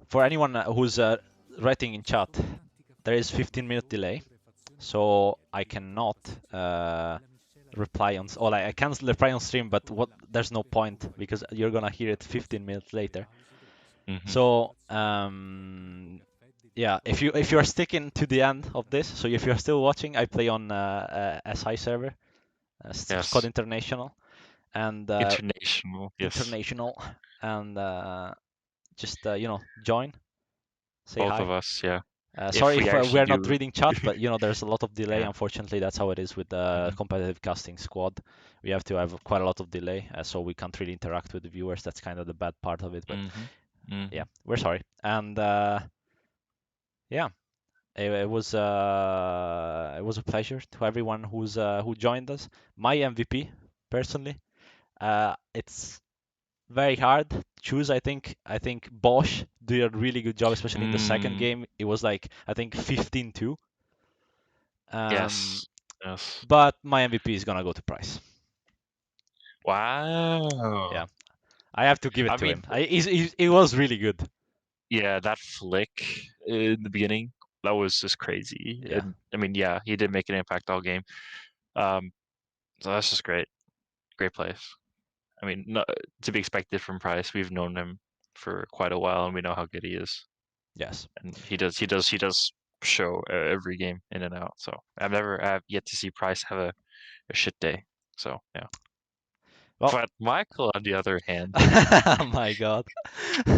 For anyone who's writing in chat, there is 15-minute delay, so I cannot reply on. Or I can reply on stream, but there's no point because you're gonna hear it 15 minutes later. So yeah, if you're sticking to the end of this, so if you're still watching, I play on SI server, Squad International, and International, yes. International, and just join, say both hi. of us, yeah. Sorry if we're not reading chat, but there's a lot of delay. Unfortunately, that's how it is with the competitive casting squad. We have to have quite a lot of delay, so we can't really interact with the viewers. That's kind of the bad part of it. But yeah, we're sorry. And yeah, it was a pleasure to everyone who joined us. My MVP, personally, it's very hard to choose. I think Bosch did a really good job, especially in the second game. It was like I think 15-2. Yes. But my MVP is gonna go to Price. Wow. Yeah, I have to give it to him. It was really good. Yeah, that flick in the beginning, that was just crazy. Yeah. And, he did make an impact all game. So that's just great. Great plays. To be expected from Price. We've known him for quite a while, and we know how good he is. Yes. And he does show every game in and out. So I've yet to see Price have a shit day. So yeah. Well, But Michael, on the other hand, oh my God. Poor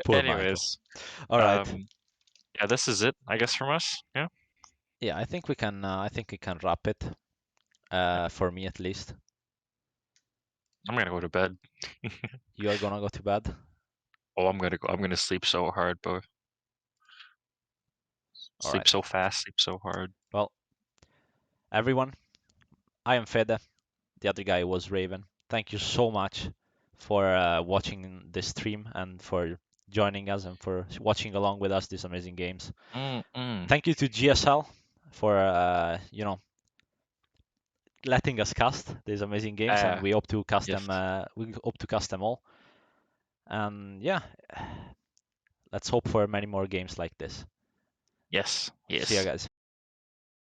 Michael. anyways, All right. yeah, this is it, I guess, from us. Yeah. Yeah, I think we can. I think we can wrap it. For me at least. I'm gonna go to bed. You are gonna go to bed. Oh, I'm gonna sleep so hard, bro. All Sleep right. so fast, sleep so hard. Well, everyone, I am Fede. The other guy was Raven. Thank you so much for watching this stream and for joining us and for watching along with us these amazing games. Thank you to GSL for letting us cast these amazing games, and we hope to cast Yes. them. We hope to cast them all. And yeah, let's hope for many more games like this. Yes. See you Yes. guys.